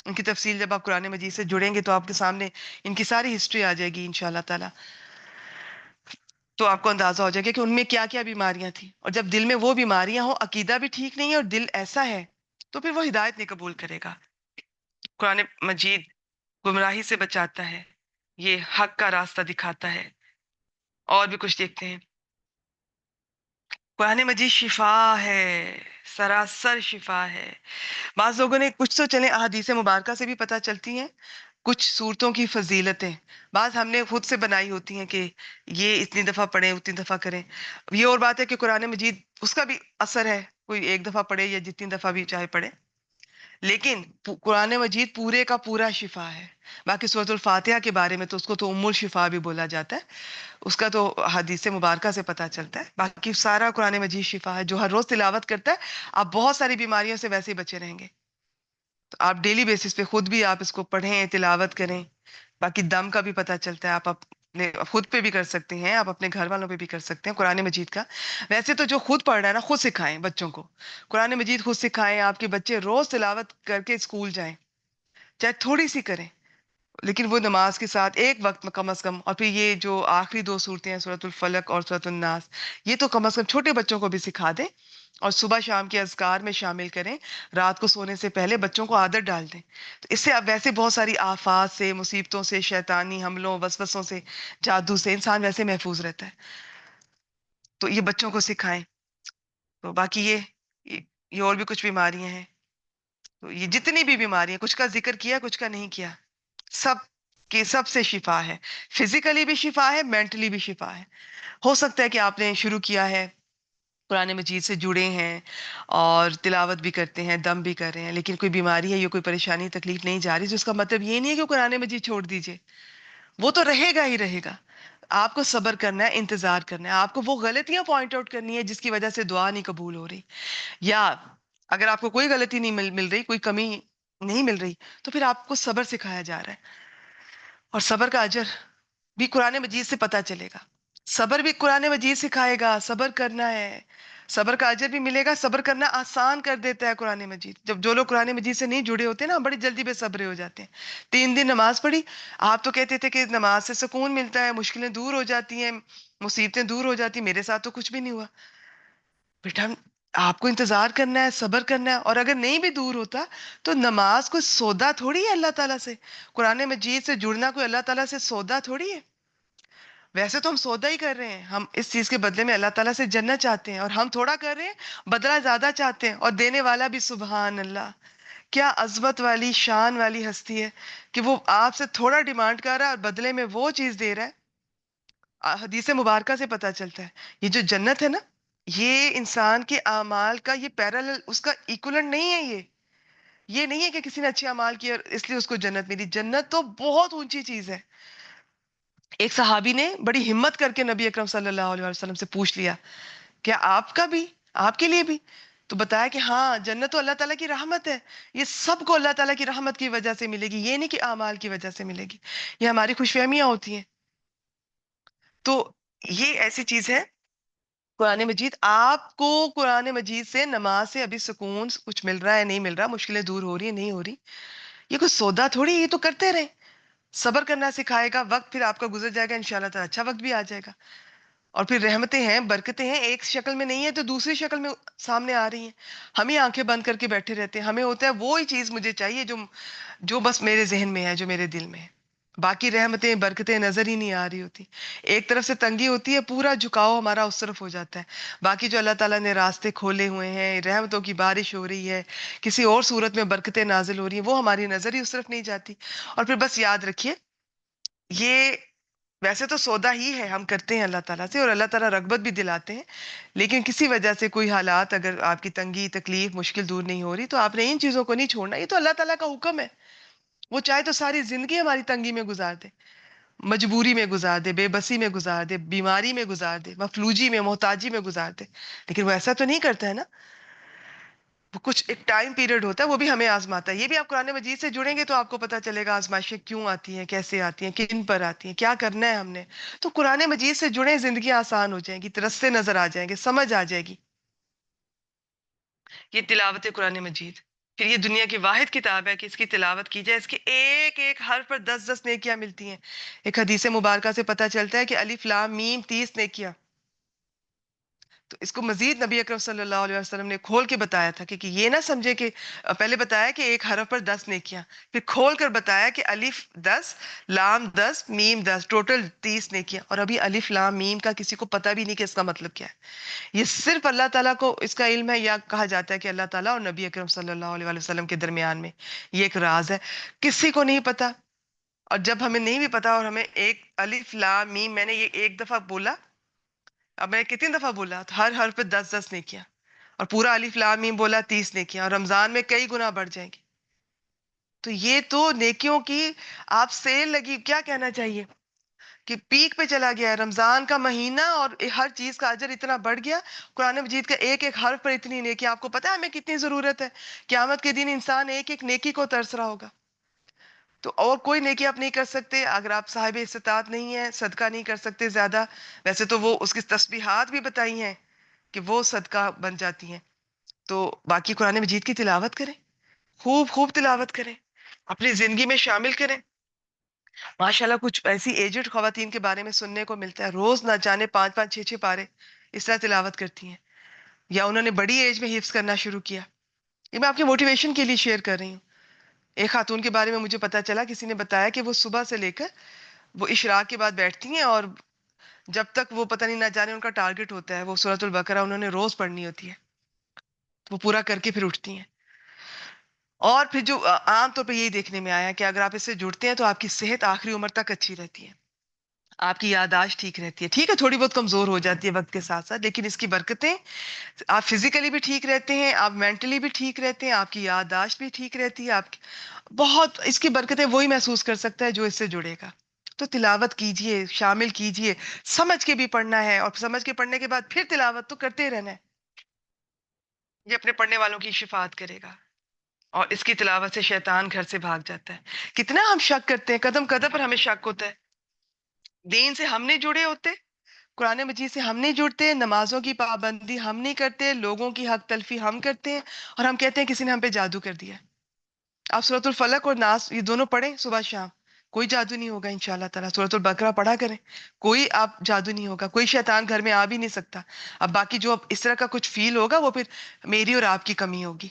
ان کی تفصیل جب آپ قرآن مجید سے جڑیں گے تو آپ کے سامنے ان کی ساری ہسٹری آ جائے گی انشاءاللہ تعالی. تو آپ کو اندازہ ہو جائے گا کہ ان میں کیا کیا بیماریاں تھیں. اور جب دل میں وہ بیماریاں ہوں، عقیدہ بھی ٹھیک نہیں ہے اور دل ایسا ہے، تو پھر وہ ہدایت نہیں قبول کرے گا. قرآن مجید گمراہی سے بچاتا ہے، یہ حق کا راستہ دکھاتا ہے. اور بھی کچھ دیکھتے ہیں. قرآن مجید شفا ہے، سراسر شفا ہے. بعض لوگوں نے کچھ تو چلیں احادیث مبارکہ سے بھی پتہ چلتی ہیں، کچھ صورتوں کی فضیلتیں بعض ہم نے خود سے بنائی ہوتی ہیں کہ یہ اتنی دفعہ پڑھیں، اتنی دفعہ کریں. یہ اور بات ہے کہ قرآن مجید اس کا بھی اثر ہے، کوئی ایک دفعہ پڑھے یا جتنی دفعہ بھی چاہے پڑھے، لیکن قرآن مجید پورے کا پورا شفا ہے. باقی سورۃ الفاتحہ کے بارے میں تو اس کو تو ام الشفا بھی بولا جاتا ہے، اس کا تو حدیث مبارکہ سے پتہ چلتا ہے. باقی سارا قرآن مجید شفا ہے. جو ہر روز تلاوت کرتا ہے، آپ بہت ساری بیماریوں سے ویسے ہی بچے رہیں گے. تو آپ ڈیلی بیسس پہ خود بھی آپ اس کو پڑھیں، تلاوت کریں. باقی دم کا بھی پتہ چلتا ہے، آپ اپنے خود پہ بھی کر سکتے ہیں، آپ اپنے گھر والوں پہ بھی کر سکتے ہیں قرآن مجید کا. ویسے تو جو خود پڑھ رہا ہے نا، خود سکھائیں بچوں کو قرآن مجید، خود سکھائیں. آپ کے بچے روز تلاوت کر کے اسکول جائیں، چاہے تھوڑی سی کریں، لیکن وہ نماز کے ساتھ ایک وقت میں کم از کم. اور پھر یہ جو آخری دو صورتیں ہیں، سورۃ الفلق اور سورۃ الناس، یہ تو کم از کم چھوٹے بچوں کو بھی سکھا دیں اور صبح شام کے اذکار میں شامل کریں. رات کو سونے سے پہلے بچوں کو عادت ڈال دیں. تو اس سے اب ویسے بہت ساری آفات سے، مصیبتوں سے، شیطانی حملوں، وسوسوں سے، جادو سے انسان ویسے محفوظ رہتا ہے. تو یہ بچوں کو سکھائیں. تو باقی یہ اور بھی کچھ بیماریاں ہیں. تو یہ جتنی بھی بیماریاں، کچھ کا ذکر کیا، کچھ کا نہیں کیا، سب کے سب سے شفا ہے. فزیکلی بھی شفا ہے، مینٹلی بھی شفا ہے. ہو سکتا ہے کہ آپ نے شروع کیا ہے، قرآن مجید سے جڑے ہیں اور تلاوت بھی کرتے ہیں، دم بھی کر رہے ہیں، لیکن کوئی بیماری ہے یا کوئی پریشانی تکلیف نہیں جا رہی، تو اس کا مطلب یہ نہیں ہے کہ قرآن مجید چھوڑ دیجئے. وہ تو رہے گا ہی رہے گا. آپ کو صبر کرنا ہے، انتظار کرنا ہے. آپ کو وہ غلطیاں پوائنٹ آؤٹ کرنی ہے جس کی وجہ سے دعا نہیں قبول ہو رہی. یا اگر آپ کو کوئی غلطی نہیں مل رہی، کوئی کمی نہیں مل رہی، تو پھر آپ کو صبر سکھایا جا رہا ہے. اور صبر کا اجر بھی قرآن مجید سے پتہ چلے گا. صبر بھی قرآن مجید سکھائے گا، صبر کرنا ہے، صبر کا اجر بھی ملے گا. صبر کرنا آسان کر دیتا ہے قرآن مجید. جب جو لوگ قرآن مجید سے نہیں جڑے ہوتے نا، بڑی جلدی بے صبرے ہو جاتے ہیں. 3 دن نماز پڑھی، آپ تو کہتے تھے کہ نماز سے سکون ملتا ہے، مشکلیں دور ہو جاتی ہیں، مصیبتیں دور ہو جاتی. میرے ساتھ تو کچھ بھی نہیں ہوا. بیٹا، آپ کو انتظار کرنا ہے، صبر کرنا ہے. اور اگر نہیں بھی دور ہوتا تو نماز کوئی سودا تھوڑی ہے اللہ تعالیٰ سے. قرآن مجید سے جڑنا کوئی اللہ تعالیٰ سے سودا تھوڑی ہے. ویسے تو ہم سودا ہی کر رہے ہیں، ہم اس چیز کے بدلے میں اللہ تعالیٰ سے جنت چاہتے ہیں، اور ہم تھوڑا کر رہے ہیں، بدلہ زیادہ چاہتے ہیں. اور دینے والا بھی سبحان اللہ، کیا عظمت والی، شان والی ہستی ہے کہ وہ آپ سے تھوڑا ڈیمانڈ کر رہا ہے اور بدلے میں وہ چیز دے رہا ہے. حدیث مبارکہ سے پتہ چلتا ہے یہ جو جنت ہے نا، یہ انسان کے اعمال کا یہ پیرالل، اس کا ایکولنٹ نہیں ہے. یہ نہیں ہے کہ کسی نے اچھے اعمال کیے اور اس لیے اس کو جنت ملی. جنت تو بہت اونچی چیز ہے. ایک صحابی نے بڑی ہمت کر کے نبی اکرم صلی اللہ علیہ وسلم سے پوچھ لیا، کیا آپ کا بھی، آپ کے لیے بھی؟ تو بتایا کہ ہاں، جنت تو اللہ تعالیٰ کی رحمت ہے، یہ سب کو اللہ تعالیٰ کی رحمت کی وجہ سے ملے گی، یہ نہیں کہ اعمال کی وجہ سے ملے گی. یہ ہماری خوش فہمیاں ہوتی ہیں. تو یہ ایسی چیز ہے قرآن مجید. آپ کو قرآن مجید سے، نماز سے ابھی سکون کچھ مل رہا ہے، نہیں مل رہا، مشکلیں دور ہو رہی ہیں، نہیں ہو رہی، یہ کوئی سودا تھوڑی، یہ تو کرتے رہیں. صبر کرنا سکھائے گا. وقت پھر آپ کا گزر جائے گا، انشاءاللہ تعالیٰ اچھا وقت بھی آ جائے گا. اور پھر رحمتیں ہیں، برکتیں ہیں، ایک شکل میں نہیں ہے تو دوسری شکل میں سامنے آ رہی ہیں. ہم ہی آنکھیں بند کر کے بیٹھے رہتے ہیں. ہمیں ہوتا ہے وہی چیز مجھے چاہیے جو جو بس میرے ذہن میں ہے، جو میرے دل میں ہے. باقی رحمتیں، برکتیں نظر ہی نہیں آ رہی ہوتی. ایک طرف سے تنگی ہوتی ہے، پورا جھکاؤ ہمارا اس طرف ہو جاتا ہے. باقی جو اللہ تعالیٰ نے راستے کھولے ہوئے ہیں، رحمتوں کی بارش ہو رہی ہے، کسی اور صورت میں برکتیں نازل ہو رہی ہیں، وہ ہماری نظر ہی اس طرف نہیں جاتی. اور پھر بس یاد رکھیے، یہ ویسے تو سودا ہی ہے، ہم کرتے ہیں اللہ تعالیٰ سے، اور اللہ تعالیٰ رغبت بھی دلاتے ہیں. لیکن کسی وجہ سے کوئی حالات، اگر آپ کی تنگی، تکلیف، مشکل دور نہیں ہو رہی، تو آپ نے ان چیزوں کو نہیں چھوڑنا. یہ تو اللہ تعالیٰ کا حکم ہے. وہ چاہے تو ساری زندگی ہماری تنگی میں گزار دے، مجبوری میں گزار دے، بے بسی میں گزار دے، بیماری میں گزار دے، مفلوجی میں، محتاجی میں گزار دے، لیکن وہ ایسا تو نہیں کرتا ہے نا. کچھ ایک ٹائم پیریڈ ہوتا ہے، وہ بھی ہمیں آزماتا ہے. یہ بھی آپ قرآن مجید سے جڑیں گے تو آپ کو پتا چلے گا آزمائشیں کیوں آتی ہیں، کیسے آتی ہیں، کن پر آتی ہیں، کیا کرنا ہے ہم نے. تو قرآن مجید سے جڑیں، زندگی آسان ہو جائیں گی، رستے نظر آ جائیں گے، سمجھ آ جائے گی. یہ تلاوت قرآن مجید. پھر یہ دنیا کی واحد کتاب ہے کہ اس کی تلاوت کی جائے، اس کے ایک ایک حرف پر 10 10 نیکیاں ملتی ہیں. ایک حدیث مبارکہ سے پتہ چلتا ہے کہ الف لام میم 30 نیکیاں. تو اس کو مزید نبی اکرم صلی اللہ علیہ وسلم نے کھول کے بتایا تھا کہ یہ نہ سمجھے کہ پہلے بتایا کہ ایک حرف پر 10 نیکیاں، پھر کھول کر بتایا کہ الف 10 لام 10 میم 10 ٹوٹل 30 نیکیاں. اور ابھی الف لام میم کا کسی کو پتہ بھی نہیں کہ اس کا مطلب کیا ہے. یہ صرف اللہ تعالیٰ کو اس کا علم ہے، یا کہا جاتا ہے کہ اللہ تعالیٰ اور نبی اکرم صلی اللہ علیہ وسلم کے درمیان میں یہ ایک راز ہے، کسی کو نہیں پتا. اور جب ہمیں نہیں بھی پتا اور ہمیں ایک الف لام میم، میں نے یہ ایک دفعہ بولا، اب میں کتنی دفعہ بولا، تو ہر حرف پہ 10 10 نیکیاں، اور پورا الف لام میم بولا 30 نیکیاں، اور رمضان میں کئی گنا بڑھ جائیں گے. تو یہ تو نیکیوں کی آپ سیل لگی، کیا کہنا چاہیے کہ پیک پہ چلا گیا ہے رمضان کا مہینہ، اور ہر چیز کا اجر اتنا بڑھ گیا. قرآن مجید کا ایک ایک حرف پر اتنی نیکی. آپ کو پتا ہے ہمیں کتنی ضرورت ہے؟ قیامت کے دن انسان ایک ایک نیکی کو ترس رہا ہوگا. تو اور کوئی نیکی آپ نہیں کر سکتے اگر آپ صاحب استطاعت نہیں ہیں، صدقہ نہیں کر سکتے زیادہ. ویسے تو وہ اس کی تسبیحات بھی بتائی ہیں کہ وہ صدقہ بن جاتی ہیں. تو باقی قرآن مجید کی تلاوت کریں، خوب خوب تلاوت کریں، اپنی زندگی میں شامل کریں. ماشاءاللہ کچھ ایسی ایجڈ خواتین کے بارے میں سننے کو ملتا ہے، روز نہ جانے 5 5 6 6 پارے اس طرح تلاوت کرتی ہیں، یا انہوں نے بڑی ایج میں حفظ کرنا شروع کیا. یہ میں آپ کی موٹیویشن کے لیے شیئر کر رہی ہوں. ایک خاتون کے بارے میں مجھے پتا چلا، کسی نے بتایا کہ وہ صبح سے لے کر وہ اشراق کے بعد بیٹھتی ہیں، اور جب تک وہ پتہ نہیں نہ جانے ان کا ٹارگٹ ہوتا ہے، وہ سورۃ البقرہ انہوں نے روز پڑھنی ہوتی ہے، وہ پورا کر کے پھر اٹھتی ہیں. اور پھر جو عام طور پہ یہی دیکھنے میں آیا کہ اگر آپ اس سے جڑتے ہیں تو آپ کی صحت آخری عمر تک اچھی رہتی ہے، آپ کی یادداشت ٹھیک رہتی ہے. ٹھیک ہے تھوڑی بہت کمزور ہو جاتی ہے وقت کے ساتھ ساتھ، لیکن اس کی برکتیں، آپ فزیکلی بھی ٹھیک رہتے ہیں، آپ مینٹلی بھی ٹھیک رہتے ہیں، آپ کی یادداشت بھی ٹھیک رہتی ہے. آپ کی بہت اس کی برکتیں وہی محسوس کر سکتا ہے جو اس سے جڑے گا. تو تلاوت کیجئے، شامل کیجئے، سمجھ کے بھی پڑھنا ہے، اور سمجھ کے پڑھنے کے بعد پھر تلاوت تو کرتے رہنا ہے. یہ اپنے پڑھنے والوں کی شفاعت کرے گا، اور اس کی تلاوت سے شیطان گھر سے بھاگ جاتا ہے. کتنا ہم شک کرتے ہیں، قدم قدم پر ہمیں شک ہوتا ہے. دین سے ہم نہیں جڑے ہوتے، قرآن مجید سے ہم نہیں جڑتے، نمازوں کی پابندی ہم نہیں کرتے، لوگوں کی حق تلفی ہم کرتے ہیں، اور ہم کہتے ہیں کسی نے ہم پہ جادو کر دیا. آپ سورۃ الفلق اور ناس یہ دونوں پڑھیں صبح شام، کوئی جادو نہیں ہوگا انشاءاللہ تعالیٰ. سورۃ البقرہ پڑھا کریں، کوئی آپ جادو نہیں ہوگا، کوئی شیطان گھر میں آ بھی نہیں سکتا. اب باقی جو اب اس طرح کا کچھ فیل ہوگا وہ پھر میری اور آپ کی کمی ہوگی.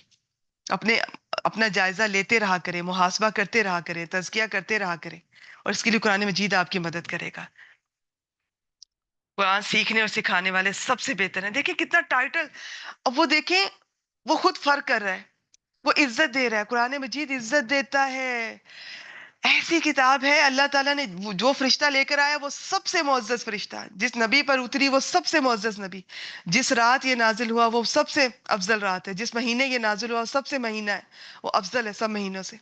اپنے اپنا جائزہ لیتے رہا کریں، محاسبہ کرتے رہا کریں، تزکیہ کرتے رہا کریں، اور اس کے لیے قرآن مجید آپ کی مدد کرے گا. قرآن سیکھنے اور سکھانے والے سب سے بہتر ہیں. دیکھیں کتنا ٹائٹل، اب وہ دیکھیں وہ خود فرق کر رہا ہے، وہ عزت دے رہا ہے. قرآن مجید عزت دیتا ہے. ایسی کتاب ہے، اللہ تعالیٰ نے جو فرشتہ لے کر آیا وہ سب سے معزز فرشتہ، جس نبی پر اتری وہ سب سے معزز نبی، جس رات یہ نازل ہوا وہ سب سے افضل رات ہے، جس مہینے یہ نازل ہوا وہ سب سے مہینہ ہے، وہ افضل ہے سب مہینوں سے.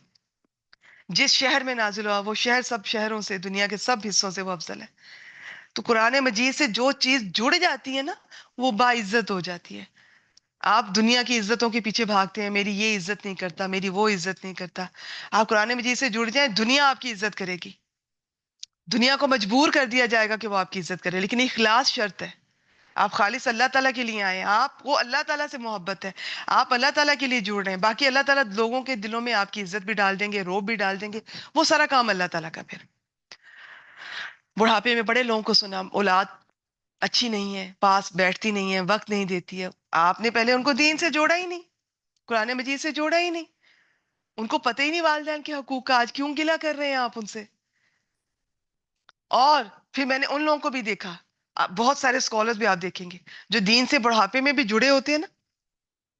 جس شہر میں نازل ہوا وہ شہر سب شہروں سے، دنیا کے سب حصوں سے وہ افضل ہے. تو قرآن مجید سے جو چیز جڑ جاتی ہے نا وہ باعزت ہو جاتی ہے. آپ دنیا کی عزتوں کے پیچھے بھاگتے ہیں، میری یہ عزت نہیں کرتا، میری وہ عزت نہیں کرتا. آپ قرآن مجید سے جڑ جائیں، دنیا آپ کی عزت کرے گی. دنیا کو مجبور کر دیا جائے گا کہ وہ آپ کی عزت کرے، لیکن اخلاص شرط ہے. آپ خالص اللہ تعالیٰ کے لیے آئے ہیں، آپ کو اللہ تعالیٰ سے محبت ہے، آپ اللہ تعالیٰ کے لیے جڑ رہے ہیں. باقی اللہ تعالیٰ لوگوں کے دلوں میں آپ کی عزت بھی ڈال دیں گے، روب بھی ڈال دیں گے، وہ سارا کام اللہ تعالیٰ کا. پھر بڑھاپے میں بڑے لوگوں کو سنا، اولاد اچھی نہیں ہے، پاس بیٹھتی نہیں ہے، وقت نہیں دیتی ہے. آپ نے پہلے ان کو دین سے جوڑا ہی نہیں، قرآن مجید سے جوڑا ہی نہیں، ان کو پتہ ہی نہیں والدین کے حقوق کا. آج کیوں گلہ کر رہے ہیں آپ ان سے؟ اور پھر میں نے ان لوگوں کو بھی دیکھا، بہت سارے اسکالرز بھی آپ دیکھیں گے جو دین سے بڑھاپے میں بھی جڑے ہوتے ہیں نا،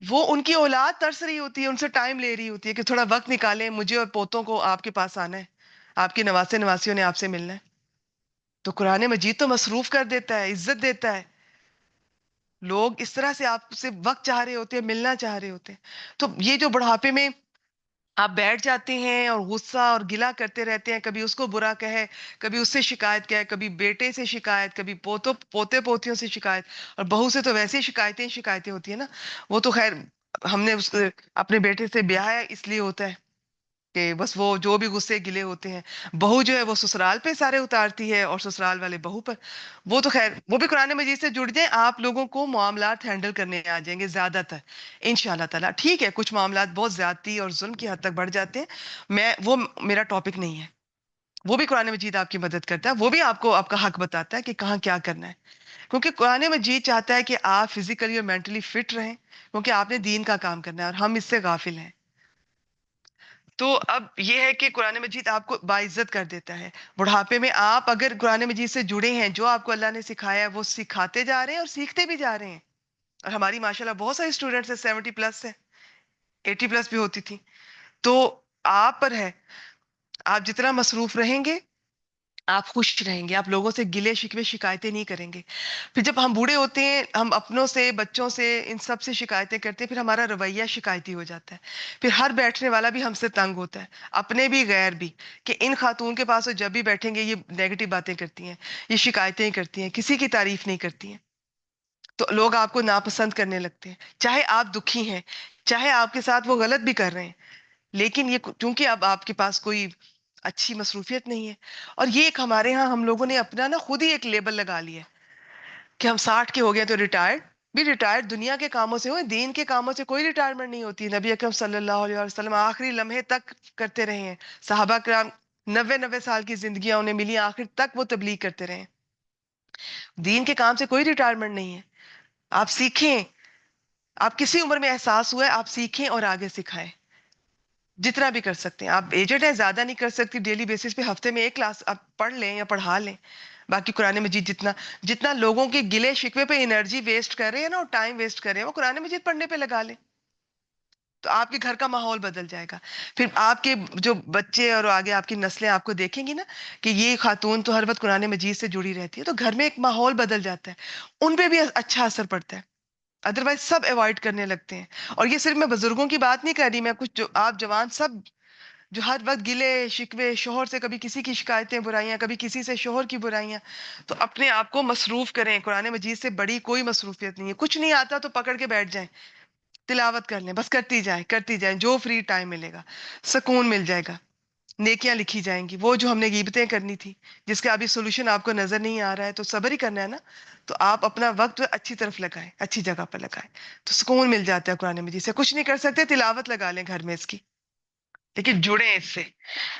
وہ ان کی اولاد ترس رہی ہوتی ہے، ان سے ٹائم لے رہی ہوتی ہے کہ تھوڑا وقت نکالیں، مجھے اور پوتوں کو آپ کے پاس آنا ہے، آپ کے نواسے نواسیوں نے آپ سے ملنا ہے. تو قرآن مجید تو مصروف کر دیتا ہے، عزت دیتا ہے. لوگ اس طرح سے آپ سے وقت چاہ رہے ہوتے ہیں، ملنا چاہ رہے ہوتے ہیں. تو یہ جو بڑھاپے میں آپ بیٹھ جاتے ہیں اور غصہ اور گلہ کرتے رہتے ہیں، کبھی اس کو برا کہے، کبھی اس سے شکایت کہے، کبھی بیٹے سے شکایت، کبھی پوتے پوتیوں سے شکایت، اور بہو سے تو ویسے ہی شکایتیں شکایتیں ہوتی ہیں نا. وہ تو خیر ہم نے اپنے بیٹے سے بیاہ اس لیے ہوتا ہے کہ بس وہ جو بھی غصے گلے ہوتے ہیں، بہو جو ہے وہ سسرال پہ سارے اتارتی ہے اور سسرال والے بہو پر. وہ تو خیر وہ بھی قرآن مجید سے جڑ جائیں، آپ لوگوں کو معاملات ہینڈل کرنے آ جائیں گے زیادہ تر ان شاء اللہ تعالیٰ. ٹھیک ہے کچھ معاملات بہت زیادتی اور ظلم کی حد تک بڑھ جاتے ہیں، وہ میرا ٹاپک نہیں ہے. وہ بھی قرآن مجید آپ کی مدد کرتا ہے، وہ بھی آپ کو آپ کا حق بتاتا ہے کہ کہاں کیا کرنا ہے. کیونکہ قرآن مجید چاہتا ہے کہ آپ فزیکلی اور مینٹلی فٹ رہیں، کیونکہ آپ نے دین کا کام کرنا ہے اور ہم اس سے غافل ہیں. تو اب یہ ہے کہ قرآن مجید آپ کو باعزت کر دیتا ہے. بڑھاپے میں آپ اگر قرآن مجید سے جڑے ہیں، جو آپ کو اللہ نے سکھایا ہے وہ سکھاتے جا رہے ہیں اور سیکھتے بھی جا رہے ہیں. اور ہماری ماشاءاللہ بہت سارے اسٹوڈنٹس ہیں 70+ سے 80+ بھی ہوتی تھی. تو آپ پر ہے، آپ جتنا مصروف رہیں گے آپ خوش رہیں گے، آپ لوگوں سے گلے شکوے شکایتیں نہیں کریں گے. پھر جب ہم بوڑھے ہوتے ہیں، ہم اپنوں سے بچوں سے ان سب سے شکایتیں کرتے ہیں، پھر ہمارا رویہ شکایتی ہو جاتا ہے. پھر ہر بیٹھنے والا بھی ہم سے تنگ ہوتا ہے، اپنے بھی غیر بھی، کہ ان خاتون کے پاس وہ جب بھی بیٹھیں گے یہ نیگیٹو باتیں کرتی ہیں، یہ شکایتیں کرتی ہیں، کسی کی تعریف نہیں کرتی ہیں. تو لوگ آپ کو ناپسند کرنے لگتے ہیں، چاہے آپ دکھی ہیں، چاہے آپ کے ساتھ وہ غلط بھی کر رہے ہیں. لیکن یہ چونکہ اب آپ کے پاس کوئی اچھی مصروفیت نہیں ہے. اور یہ ایک ہمارے ہاں ہم لوگوں نے اپنا نا خود ہی ایک لیبل لگا لیا ہے کہ ہم 60 کے ہو گئے تو ریٹائرڈ. بھی ریٹائرڈ دنیا کے کاموں سے ہوئے، دین کے کاموں سے کوئی ریٹائرمنٹ نہیں ہوتی. نبی اکرم صلی اللہ علیہ وسلم آخری لمحے تک کرتے رہے ہیں. صحابہ کرام 90 سال کی زندگیاں انہیں ملی، آخر تک وہ تبلیغ کرتے رہے ہیں. دین کے کام سے کوئی ریٹائرمنٹ نہیں ہے. آپ سیکھیں، آپ کسی عمر میں احساس ہوا ہے آپ سیکھیں اور آگے سکھائیں جتنا بھی کر سکتے ہیں. آپ ایجڈ ہیں، زیادہ نہیں کر سکتی، ڈیلی بیسس پہ ہفتے میں ایک کلاس آپ پڑھ لیں یا پڑھا لیں. باقی قرآن مجید جتنا جتنا لوگوں کے گلے شکوے پہ انرجی ویسٹ کر رہے ہیں نا اور ٹائم ویسٹ کر رہے ہیں، وہ قرآن مجید پڑھنے پہ لگا لیں تو آپ کے گھر کا ماحول بدل جائے گا. پھر آپ کے جو بچے اور آگے آپ کی نسلیں آپ کو دیکھیں گی نا کہ یہ خاتون تو ہر وقت قرآن مجید سے جڑی رہتی ہے، تو گھر میں ایک ماحول بدل جاتا ہے، ان پہ بھی اچھا اثر پڑتا ہے. ادروائز سب اوائڈ کرنے لگتے ہیں. اور یہ صرف میں بزرگوں کی بات نہیں کر رہی، میں کچھ جو آپ جوان سب جو ہر وقت گلے شکوے، شوہر سے کبھی کسی کی شکایتیں برائیاں، کبھی کسی سے شوہر کی برائیاں، تو اپنے آپ کو مصروف کریں. قرآن مجید سے بڑی کوئی مصروفیت نہیں ہے. کچھ نہیں آتا تو پکڑ کے بیٹھ جائیں، تلاوت کر لیں، بس کرتی جائیں جو فری ٹائم ملے گا سکون مل جائے گا، نیکیاں لکھی جائیں گی. وہ جو ہم نے غیبتیں کرنی تھی جس کا ابھی سولوشن آپ کو نظر نہیں آ رہا ہے، تو صبر ہی کرنا ہے نا. تو آپ اپنا وقت اچھی طرف لگائیں، اچھی جگہ پر لگائیں، تو سکون مل جاتا ہے. قرآن مجید سے کچھ نہیں کر سکتے، تلاوت لگا لیں گھر میں اس کی، لیکن جڑیں اس سے.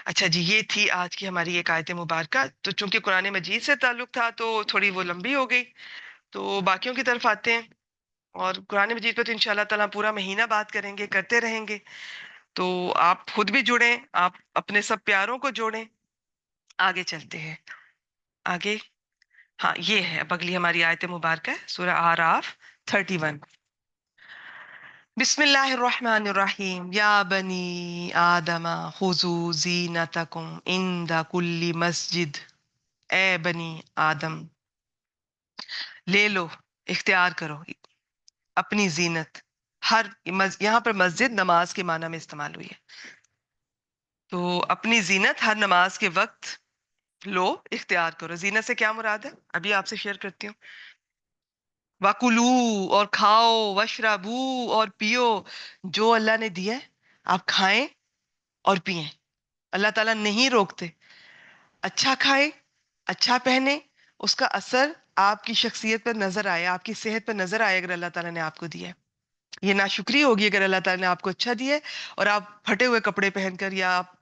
اچھا جی، یہ تھی آج کی ہماری ایک آیت مبارکہ. تو چونکہ قرآن مجید سے تعلق تھا تو تھوڑی وہ لمبی ہو گئی، تو باقیوں کی طرف آتے ہیں. اور قرآن مجید پہ تو انشاءاللہ تعالیٰ پورا مہینہ بات کریں گے، کرتے رہیں گے. تو آپ خود بھی جڑیں، آپ اپنے سب پیاروں کو جوڑیں. آگے چلتے ہیں آگے. ہاں یہ ہے اب اگلی ہماری آیت مبارکہ ہے، سورہ آراف 31. بسم اللہ الرحمن الرحیم. یا بنی آدم خذوا زینتکم عند کل مسجد. اے بنی آدم لے لو، اختیار کرو اپنی زینت. یہاں پر مسجد نماز کے معنی میں استعمال ہوئی ہے، تو اپنی زینت ہر نماز کے وقت لو، اختیار کرو. زینت سے کیا مراد ہے ابھی آپ سے شیئر کرتی ہوں. وَكُلُوا، اور کھاؤ، وَاشْرَبُوا، اور پیو. جو اللہ نے دیا ہے آپ کھائیں اور پئیں. اللہ تعالیٰ نہیں روکتے. اچھا کھائے، اچھا پہنے، اس کا اثر آپ کی شخصیت پر نظر آئے، آپ کی صحت پر نظر آئے اگر اللہ تعالیٰ نے آپ کو دیا ہے. یہ ناشکری ہوگی اگر اللہ تعالیٰ نے آپ کو اچھا دیا ہے اور آپ پھٹے ہوئے کپڑے پہن کر یا آپ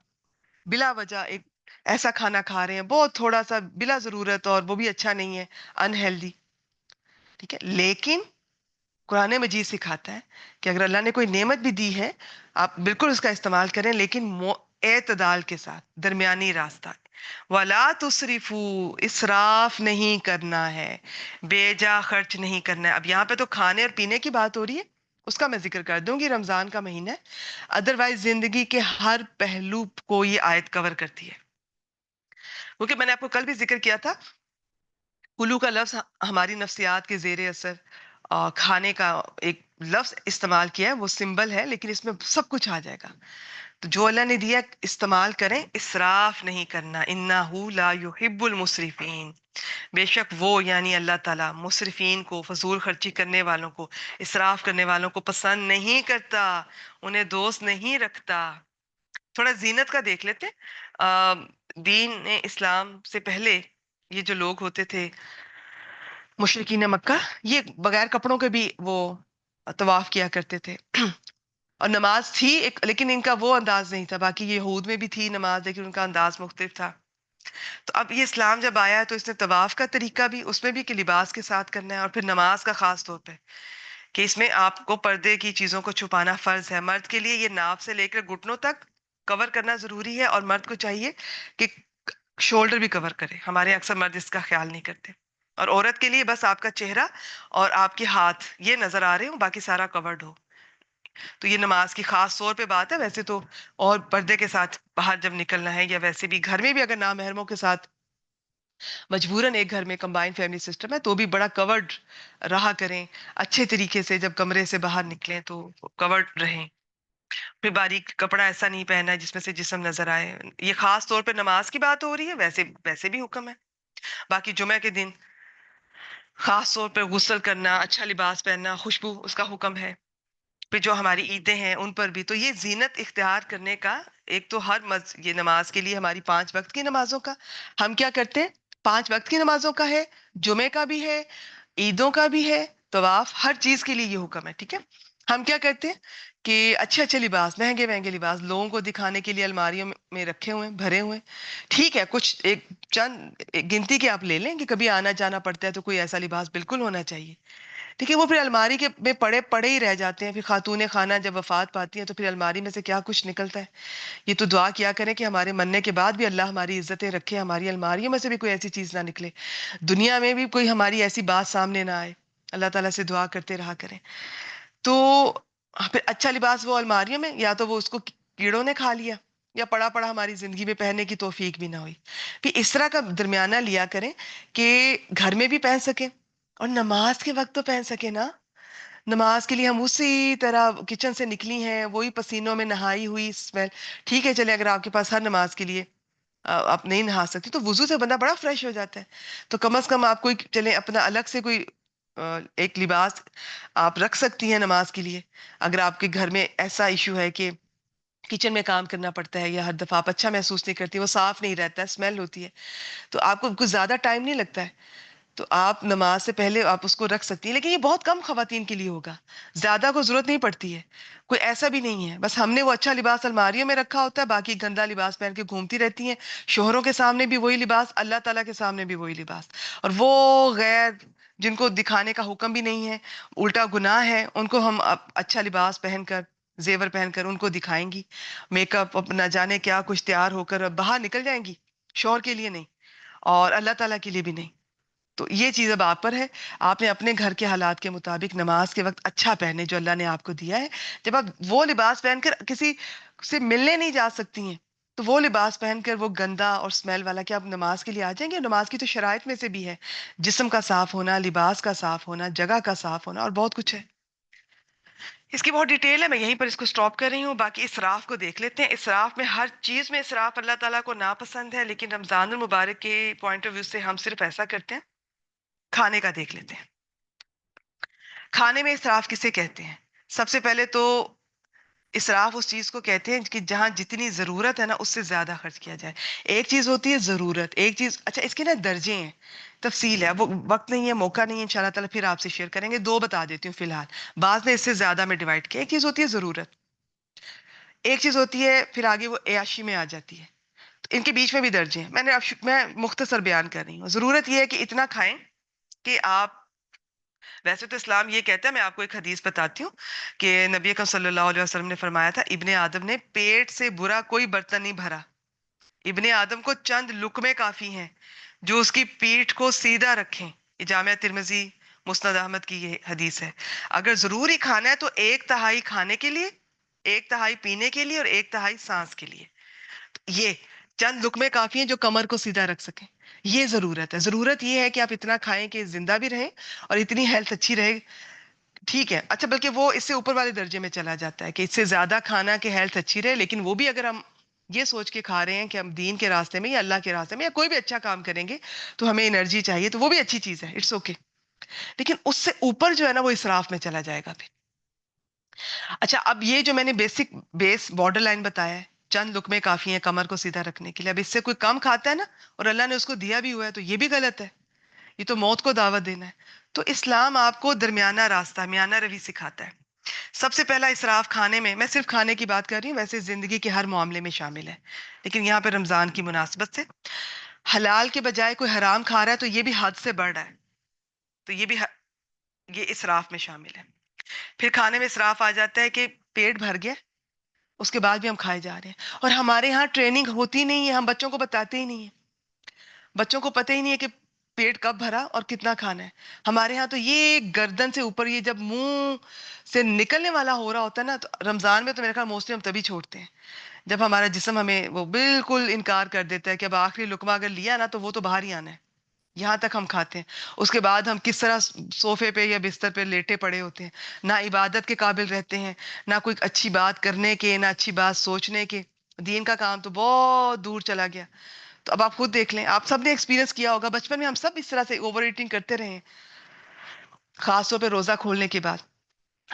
بلا وجہ ایک ایسا کھانا کھا رہے ہیں بہت تھوڑا سا بلا ضرورت، اور وہ بھی اچھا نہیں ہے، انہیلدی. ٹھیک ہے، لیکن قرآن مجید سکھاتا ہے کہ اگر اللہ نے کوئی نعمت بھی دی ہے آپ بالکل اس کا استعمال کریں، لیکن اعتدال کے ساتھ، درمیانی راستہ. وَلَا تُسْرِفُوا، اسراف نہیں کرنا ہے، بے جا خرچ نہیں کرنا ہے. اب یہاں پہ تو کھانے اور پینے کی بات ہو رہی ہے، اس کا میں ذکر کر دوں گی، رمضان کا مہینہ ہے. ادروائز زندگی کے ہر پہلو کو یہ آیت کور کرتی ہے. کیونکہ میں نے آپ کو کل بھی ذکر کیا تھا، کلو کا لفظ ہماری نفسیات کے زیر اثر کھانے کا ایک لفظ استعمال کیا ہے، وہ سمبل ہے لیکن اس میں سب کچھ آ جائے گا. تو جو اللہ نے دیا استعمال کریں، اسراف نہیں کرنا. انہو لا یحب المسرفین، بے شک وہ یعنی اللہ تعالیٰ مسرفین کو، فضول خرچی کرنے والوں کو، اسراف کرنے والوں کو پسند نہیں کرتا، انہیں دوست نہیں رکھتا. تھوڑا زینت کا دیکھ لیتے. دین اسلام سے پہلے یہ جو لوگ ہوتے تھے مشرکین مکہ، یہ بغیر کپڑوں کے بھی وہ طواف کیا کرتے تھے. اور نماز تھی ایک، لیکن ان کا وہ انداز نہیں تھا. باقی یہود میں بھی تھی نماز، لیکن ان کا انداز مختلف تھا. تو اب یہ اسلام جب آیا ہے تو اس نے طواف کا طریقہ بھی اس میں بھی کہ لباس کے ساتھ کرنا ہے، اور پھر نماز کا خاص طور پہ کہ اس میں آپ کو پردے کی چیزوں کو چھپانا فرض ہے. مرد کے لیے یہ ناف سے لے کر گھٹنوں تک کور کرنا ضروری ہے، اور مرد کو چاہیے کہ شولڈر بھی کور کرے. ہمارے یہاں اکثر مرد اس کا خیال نہیں کرتے. اور عورت کے لیے بس آپ کا چہرہ اور آپ کے ہاتھ یہ نظر آ رہے ہوں، باقی سارا کورڈ ہو. تو یہ نماز کی خاص طور پہ بات ہے. ویسے تو اور پردے کے ساتھ باہر جب نکلنا ہے، یا ویسے بھی گھر میں بھی اگر نامحرموں کے ساتھ مجبوراً ایک گھر میں کمبائنڈ فیملی سسٹم ہے تو بھی بڑا کورڈ رہا کریں اچھے طریقے سے. جب کمرے سے باہر نکلیں تو کورڈ رہیں. پھر باریک کپڑا ایسا نہیں پہننا ہے جس میں سے جسم نظر آئے. یہ خاص طور پہ نماز کی بات ہو رہی ہے، ویسے ویسے بھی حکم ہے. باقی جمعہ کے دن خاص طور پہ غسل کرنا، اچھا لباس پہننا، خوشبو اس کا حکم ہے. پھر جو ہماری عیدیں ہیں ان پر بھی تو یہ زینت اختیار کرنے کا. ایک تو یہ نماز کے لیے ہماری 5 وقت کی نمازوں کا ہم کیا کرتے ہیں، 5 وقت کی نمازوں کا ہے، جمعے کا بھی ہے، عیدوں کا بھی ہے، طواف، ہر چیز کے لیے یہ حکم ہے. ٹھیک ہے. ہم کیا کرتے ہیں کہ اچھے اچھے لباس، مہنگے مہنگے لباس لوگوں کو دکھانے کے لیے الماریوں میں رکھے ہوئے ہیں، بھرے ہوئے ہیں. ٹھیک ہے، کچھ ایک چند ایک گنتی کے آپ لے لیں کہ کبھی آنا جانا پڑتا ہے تو کوئی ایسا لباس بالکل ہونا چاہیے. ٹھیک ہے. وہ پھر الماری کے میں پڑے پڑے ہی رہ جاتے ہیں. پھر خاتون خانہ جب وفات پاتی ہیں تو پھر الماری میں سے کیا کچھ نکلتا ہے. یہ تو دعا کیا کریں کہ ہمارے مرنے کے بعد بھی اللہ ہماری عزتیں رکھے، ہماری الماریوں میں سے بھی کوئی ایسی چیز نہ نکلے، دنیا میں بھی کوئی ہماری ایسی بات سامنے نہ آئے. اللہ تعالیٰ سے دعا کرتے رہا کریں. تو پھر اچھا لباس وہ الماریوں میں، یا تو وہ اس کو کیڑوں نے کھا لیا، یا پڑا پڑا ہماری زندگی میں پہننے کی توفیق بھی نہ ہوئی. پھر اس طرح کا درمیانہ لیا کریں کہ گھر میں بھی پہن سکیں اور نماز کے وقت تو پہن سکے نا. نماز کے لیے ہم اسی طرح کچن سے نکلی ہیں، وہی پسینوں میں نہائی ہوئی اسمیل. ٹھیک ہے، چلے اگر آپ کے پاس ہر نماز کے لیے آپ نہیں نہا سکتی تو وضو سے بندہ بڑا فریش ہو جاتا ہے. تو کم از کم آپ کوئی چلے اپنا الگ سے کوئی ایک لباس آپ رکھ سکتی ہیں نماز کے لیے. اگر آپ کے گھر میں ایسا ایشو ہے کہ کچن میں کام کرنا پڑتا ہے، یا ہر دفعہ آپ اچھا محسوس نہیں کرتی، وہ صاف نہیں رہتا ہے، اسمیل ہوتی ہے، تو آپ کو کچھ زیادہ ٹائم نہیں لگتا ہے، تو آپ نماز سے پہلے آپ اس کو رکھ سکتی ہیں. لیکن یہ بہت کم خواتین کے لیے ہوگا، زیادہ کو ضرورت نہیں پڑتی ہے. کوئی ایسا بھی نہیں ہے، بس ہم نے وہ اچھا لباس الماریوں میں رکھا ہوتا ہے، باقی گندا لباس پہن کے گھومتی رہتی ہیں. شوہروں کے سامنے بھی وہی لباس، اللہ تعالیٰ کے سامنے بھی وہی لباس. اور وہ غیر جن کو دکھانے کا حکم بھی نہیں ہے، الٹا گناہ ہے، ان کو ہم اچھا لباس پہن کر، زیور پہن کر ان کو دکھائیں گی. میک اپ نہ جانے کیا کچھ تیار ہو کر باہر نکل جائیں گی. شوہر کے لیے نہیں اور اللہ تعالیٰ کے لیے بھی نہیں. تو یہ چیز اب آپ پر ہے. آپ نے اپنے گھر کے حالات کے مطابق نماز کے وقت اچھا پہنے جو اللہ نے آپ کو دیا ہے. جب آپ وہ لباس پہن کر کسی سے ملنے نہیں جا سکتی ہیں تو وہ لباس پہن کر وہ گندا اور سمیل والا کیا آپ نماز کے لیے آ جائیں گے؟ نماز کی تو شرائط میں سے بھی ہے جسم کا صاف ہونا، لباس کا صاف ہونا، جگہ کا صاف ہونا، اور بہت کچھ ہے. اس کی بہت ڈیٹیل ہے، میں یہیں پر اس کو سٹاپ کر رہی ہوں. باقی اسراف کو دیکھ لیتے ہیں. اسراف میں ہر چیز میں اسراف اللہ تعالیٰ کو ناپسند ہے، لیکن رمضان المبارک کے پوائنٹ آف ویو سے ہم صرف ایسا کرتے ہیں. کھانے کا دیکھ لیتے ہیں. کھانے میں اسراف کسے کہتے ہیں؟ سب سے پہلے تو اسراف اس چیز کو کہتے ہیں کہ جہاں جتنی ضرورت ہے نا اس سے زیادہ خرچ کیا جائے. ایک چیز ہوتی ہے ضرورت، ایک چیز اچھا اس کے نا درجے ہیں، تفصیل ہے. وہ وقت نہیں ہے، موقع نہیں ہے، انشاءاللہ تعالیٰ پھر آپ سے شیئر کریں گے. 2 بتا دیتی ہوں فی الحال، بعض نے اس سے زیادہ میں ڈیوائڈ کیا. ایک چیز ہوتی ہے ضرورت، ایک چیز ہوتی ہے پھر آگے وہ عیاشی میں آ جاتی ہے. تو ان کے بیچ میں بھی درجے ہیں. میں مختصر بیان کر رہی ہوں. ضرورت یہ ہے کہ اتنا کھائیں کہ آپ، ویسے تو اسلام یہ کہتا ہے، میں آپ کو ایک حدیث بتاتی ہوں کہ نبی اکرم صلی اللہ علیہ وسلم نے فرمایا تھا، ابن آدم نے پیٹ سے برا کوئی برتن نہیں بھرا. ابن آدم کو چند لقمے کافی ہیں جو اس کی پیٹھ کو سیدھا رکھیں. یہ جامعہ ترمذی مسند احمد کی یہ حدیث ہے. اگر ضروری کھانا ہے تو 1/3 کھانے کے لیے، 1/3 پینے کے لیے، اور 1/3 سانس کے لیے. یہ چند لقمے کافی ہیں جو کمر کو سیدھا رکھ سکیں. یہ ضرورت ہے. ضرورت یہ ہے کہ آپ اتنا کھائیں کہ زندہ بھی رہیں اور اتنی ہیلتھ اچھی رہے ٹھیک ہے، اچھا بلکہ وہ اس سے اوپر والے درجے میں چلا جاتا ہے کہ اس سے زیادہ کھانا کہ ہیلتھ اچھی رہے، لیکن وہ بھی اگر ہم یہ سوچ کے کھا رہے ہیں کہ ہم دین کے راستے میں یا اللہ کے راستے میں یا کوئی بھی اچھا کام کریں گے تو ہمیں انرجی چاہیے، تو وہ بھی اچھی چیز ہے، اٹس اوکے، لیکن اس سے اوپر جو ہے نا وہ اسراف میں چلا جائے گا پھر۔ اچھا اب یہ جو میں نے بیس بارڈر لائن بتایا ہے، چند لقمے کافی ہیں کمر کو سیدھا رکھنے کے لیے، اب اس سے کوئی کم کھاتا ہے نا اور اللہ نے اس کو دیا بھی ہوا ہے تو یہ بھی غلط ہے، یہ تو موت کو دعوت دینا ہے۔ تو اسلام آپ کو درمیانہ راستہ، میانہ روی سکھاتا ہے۔ سب سے پہلا اسراف کھانے میں صرف کھانے کی بات کر رہی ہوں، ویسے زندگی کے ہر معاملے میں شامل ہے، لیکن یہاں پہ رمضان کی مناسبت سے حلال کے بجائے کوئی حرام کھا رہا ہے تو یہ بھی حد سے بڑھ رہا ہے، تو یہ اسراف میں شامل ہے۔ پھر کھانے میں اسراف آ جاتا ہے کہ پیٹ بھر گیا، اس کے بعد بھی ہم کھائے جا رہے ہیں، اور ہمارے ہاں ٹریننگ ہوتی نہیں ہے، ہم بچوں کو بتاتے ہی نہیں ہیں، بچوں کو پتہ ہی نہیں ہے کہ پیٹ کب بھرا اور کتنا کھانا ہے۔ ہمارے ہاں تو یہ گردن سے اوپر یہ جب منہ سے نکلنے والا ہو رہا ہوتا ہے نا، تو رمضان میں تو میرے خیال موسٹلی ہم تبھی چھوڑتے ہیں جب ہمارا جسم ہمیں وہ بالکل انکار کر دیتا ہے کہ اب آخری لقمہ اگر لیا نا تو وہ تو باہر ہی آنا ہے، یہاں تک ہم کھاتے ہیں۔ اس کے بعد ہم کس طرح صوفے پہ یا بستر پہ لیٹے پڑے ہوتے ہیں، نہ عبادت کے قابل رہتے ہیں، نہ کوئی اچھی بات کرنے کے، نہ اچھی بات سوچنے کے، دین کا کام تو بہت دور چلا گیا۔ تو اب آپ خود دیکھ لیں، آپ سب نے ایکسپیرینس کیا ہوگا، بچپن میں ہم سب اس طرح سے اوور ایٹنگ کرتے رہے ہیں، خاص طور پہ روزہ کھولنے کے بعد۔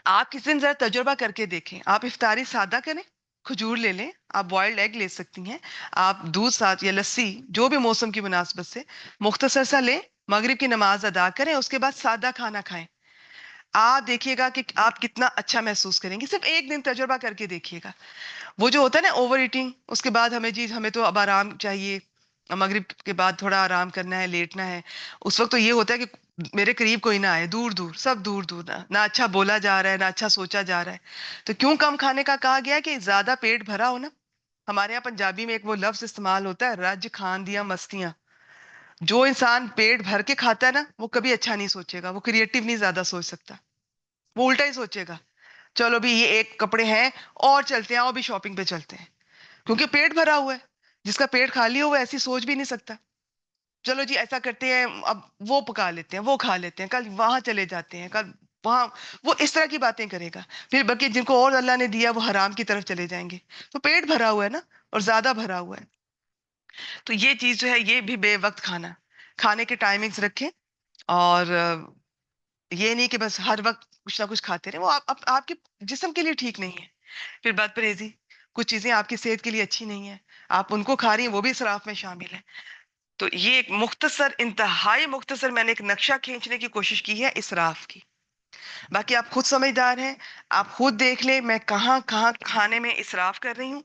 آپ کس دن ذرا تجربہ کر کے دیکھیں، آپ افطاری سادہ کریں، کھجور لے لیں، آپ بوائلڈ ایگ لے سکتی ہیں، آپ دودھ ساتھ یا لسی جو بھی موسم کی مناسبت سے مختصر سا لیں، مغرب کی نماز ادا کریں، اس کے بعد سادہ کھانا کھائیں۔ آپ دیکھیے گا کہ آپ کتنا اچھا محسوس کریں گے، صرف ایک دن تجربہ کر کے دیکھیے گا۔ وہ جو ہوتا ہے نا اوور ایٹنگ، اس کے بعد ہمیں تو اب آرام چاہیے، مغرب کے بعد تھوڑا آرام کرنا ہے، لیٹنا ہے، اس وقت تو یہ ہوتا ہے کہ میرے قریب کوئی نہ آئے، دور دور سب دور دور، نہ اچھا بولا جا رہا ہے، نہ اچھا سوچا جا رہا ہے۔ تو کیوں کم کھانے کا کہا گیا کہ زیادہ پیٹ بھرا ہو نا، ہمارے یہاں پنجابی میں ایک وہ لفظ استعمال ہوتا ہے، رج کھان دیا مستیاں۔ جو انسان پیٹ بھر کے کھاتا ہے نا وہ کبھی اچھا نہیں سوچے گا، وہ کریٹو نہیں زیادہ سوچ سکتا، وہ الٹا ہی سوچے گا، چلو بھی یہ ایک کپڑے ہیں اور چلتے ہیں، اور بھی شاپنگ پہ چلتے ہیں، کیونکہ پیٹ بھرا ہوا ہے۔ جس کا پیٹ خالی ہو وہ ایسی سوچ بھی نہیں سکتا، چلو جی ایسا کرتے ہیں، اب وہ پکا لیتے ہیں، وہ کھا لیتے ہیں، کل وہاں چلے جاتے ہیں، کل وہاں، وہ اس طرح کی باتیں کرے گا۔ پھر بلکہ جن کو اور اللہ نے دیا وہ حرام کی طرف چلے جائیں گے، تو پیٹ بھرا ہوا ہے نا، اور زیادہ بھرا ہوا ہے۔ تو یہ چیز جو ہے یہ بھی بے وقت کھانا، کھانے کے ٹائمنگز رکھیں، اور یہ نہیں کہ بس ہر وقت کچھ نہ کچھ کھاتے رہیں، وہ آپ کے جسم کے لیے ٹھیک نہیں ہے۔ پھر بد پرہیزی، کچھ چیزیں آپ کی صحت کے لیے اچھی نہیں ہیں، آپ ان کو کھا رہی ہیں، وہ بھی اسراف میں شامل ہے۔ تو یہ ایک مختصر، انتہائی مختصر میں نے ایک نقشہ کھینچنے کی کوشش کی ہے اسراف کی۔ باقی آپ خود سمجھدار ہیں، آپ خود دیکھ لیں میں کہاں کہاں کھانے میں اسراف کر رہی ہوں،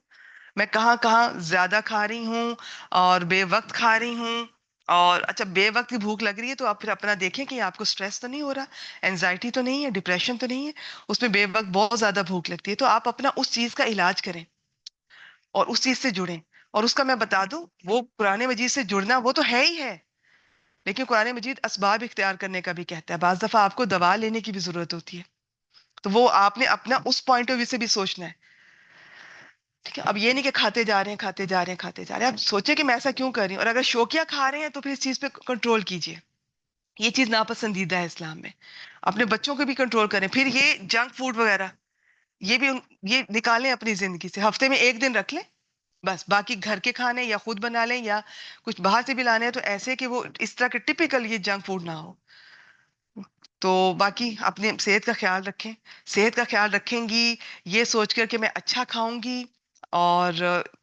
میں کہاں کہاں زیادہ کھا رہی ہوں اور بے وقت کھا رہی ہوں۔ اور اچھا بے وقت کی بھوک لگ رہی ہے تو آپ پھر اپنا دیکھیں کہ آپ کو سٹریس تو نہیں ہو رہا، اینزائٹی تو نہیں ہے، ڈپریشن تو نہیں ہے، اس میں بے وقت بہت زیادہ بھوک لگتی ہے، تو آپ اپنا اس چیز کا علاج کریں اور اس چیز سے جڑیں۔ اور اس کا میں بتا دوں، وہ قرآن مجید سے جڑنا وہ تو ہے ہی ہے، لیکن قرآن مجید اسباب اختیار کرنے کا بھی کہتا ہے، بعض دفعہ آپ کو دوا لینے کی بھی ضرورت ہوتی ہے، تو وہ آپ نے اپنا اس پوائنٹ آف ویو سے بھی سوچنا ہے۔ ٹھیک ہے، اب یہ نہیں کہ کھاتے جا رہے ہیں کھاتے جا رہے ہیں کھاتے جا رہے ہیں، آپ سوچیں کہ میں ایسا کیوں کر رہی ہوں، اور اگر شوقیہ کھا رہے ہیں تو پھر اس چیز پہ کنٹرول کیجیے، یہ چیز ناپسندیدہ ہے اسلام میں، اپنے بچوں کو بھی کنٹرول کریں۔ پھر یہ جنک فوڈ وغیرہ یہ بھی یہ نکالیں اپنی زندگی سے، ہفتے میں ایک دن رکھ لیں بس، باقی گھر کے کھانے یا خود بنا لیں یا کچھ باہر سے بھی لانے ہیں تو ایسے کہ وہ اس طرح کے ٹپیکل یہ جنک فوڈ نہ ہو۔ تو باقی اپنے صحت کا خیال رکھیں، صحت کا خیال رکھیں گی یہ سوچ کر کہ میں اچھا کھاؤں گی، اور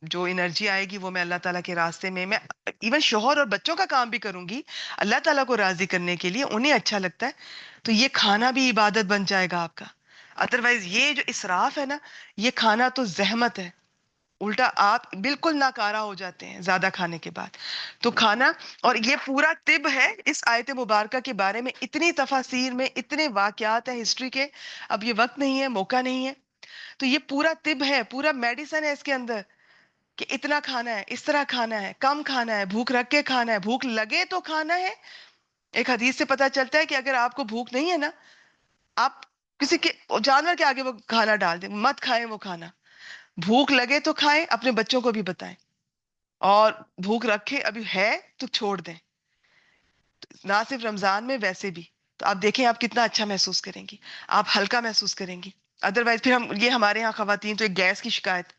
جو انرجی آئے گی وہ میں اللہ تعالیٰ کے راستے میں ایون شوہر اور بچوں کا کام بھی کروں گی اللہ تعالیٰ کو راضی کرنے کے لیے، انہیں اچھا لگتا ہے تو یہ کھانا بھی عبادت بن جائے گا آپ کا۔ ادروائز یہ جو اسراف ہے نا، یہ کھانا تو زحمت ہے، الٹا آپ بالکل ناکارہ ہو جاتے ہیں زیادہ کھانے کے بعد۔ تو کھانا، اور یہ پورا طب ہے اس آیت مبارکہ کے بارے میں، اتنی تفاسیر میں اتنے واقعات ہیں ہسٹری کے، اب یہ وقت نہیں ہے، موقع نہیں ہے، تو یہ پورا طب ہے، پورا میڈیسن ہے اس کے اندر، کہ اتنا کھانا ہے، اس طرح کھانا ہے، کم کھانا ہے، بھوک رکھ کے کھانا ہے، بھوک لگے تو کھانا ہے۔ ایک حدیث سے پتا چلتا ہے کہ اگر آپ کو بھوک نہیں ہے نا، آپ کسی کے جانور کے آگے وہ کھانا ڈال دیں، مت کھائیں وہ کھانا، بھوک لگے تو کھائیں، اپنے بچوں کو بھی بتائیں، اور بھوک رکھے ابھی ہے تو چھوڑ دیں، نہ صرف رمضان میں ویسے بھی۔ تو آپ دیکھیں آپ کتنا اچھا محسوس کریں گی، آپ ہلکا محسوس کریں گی. ادروائز پھر یہ ہمارے یہاں خواتین تو ایک گیس کی شکایت،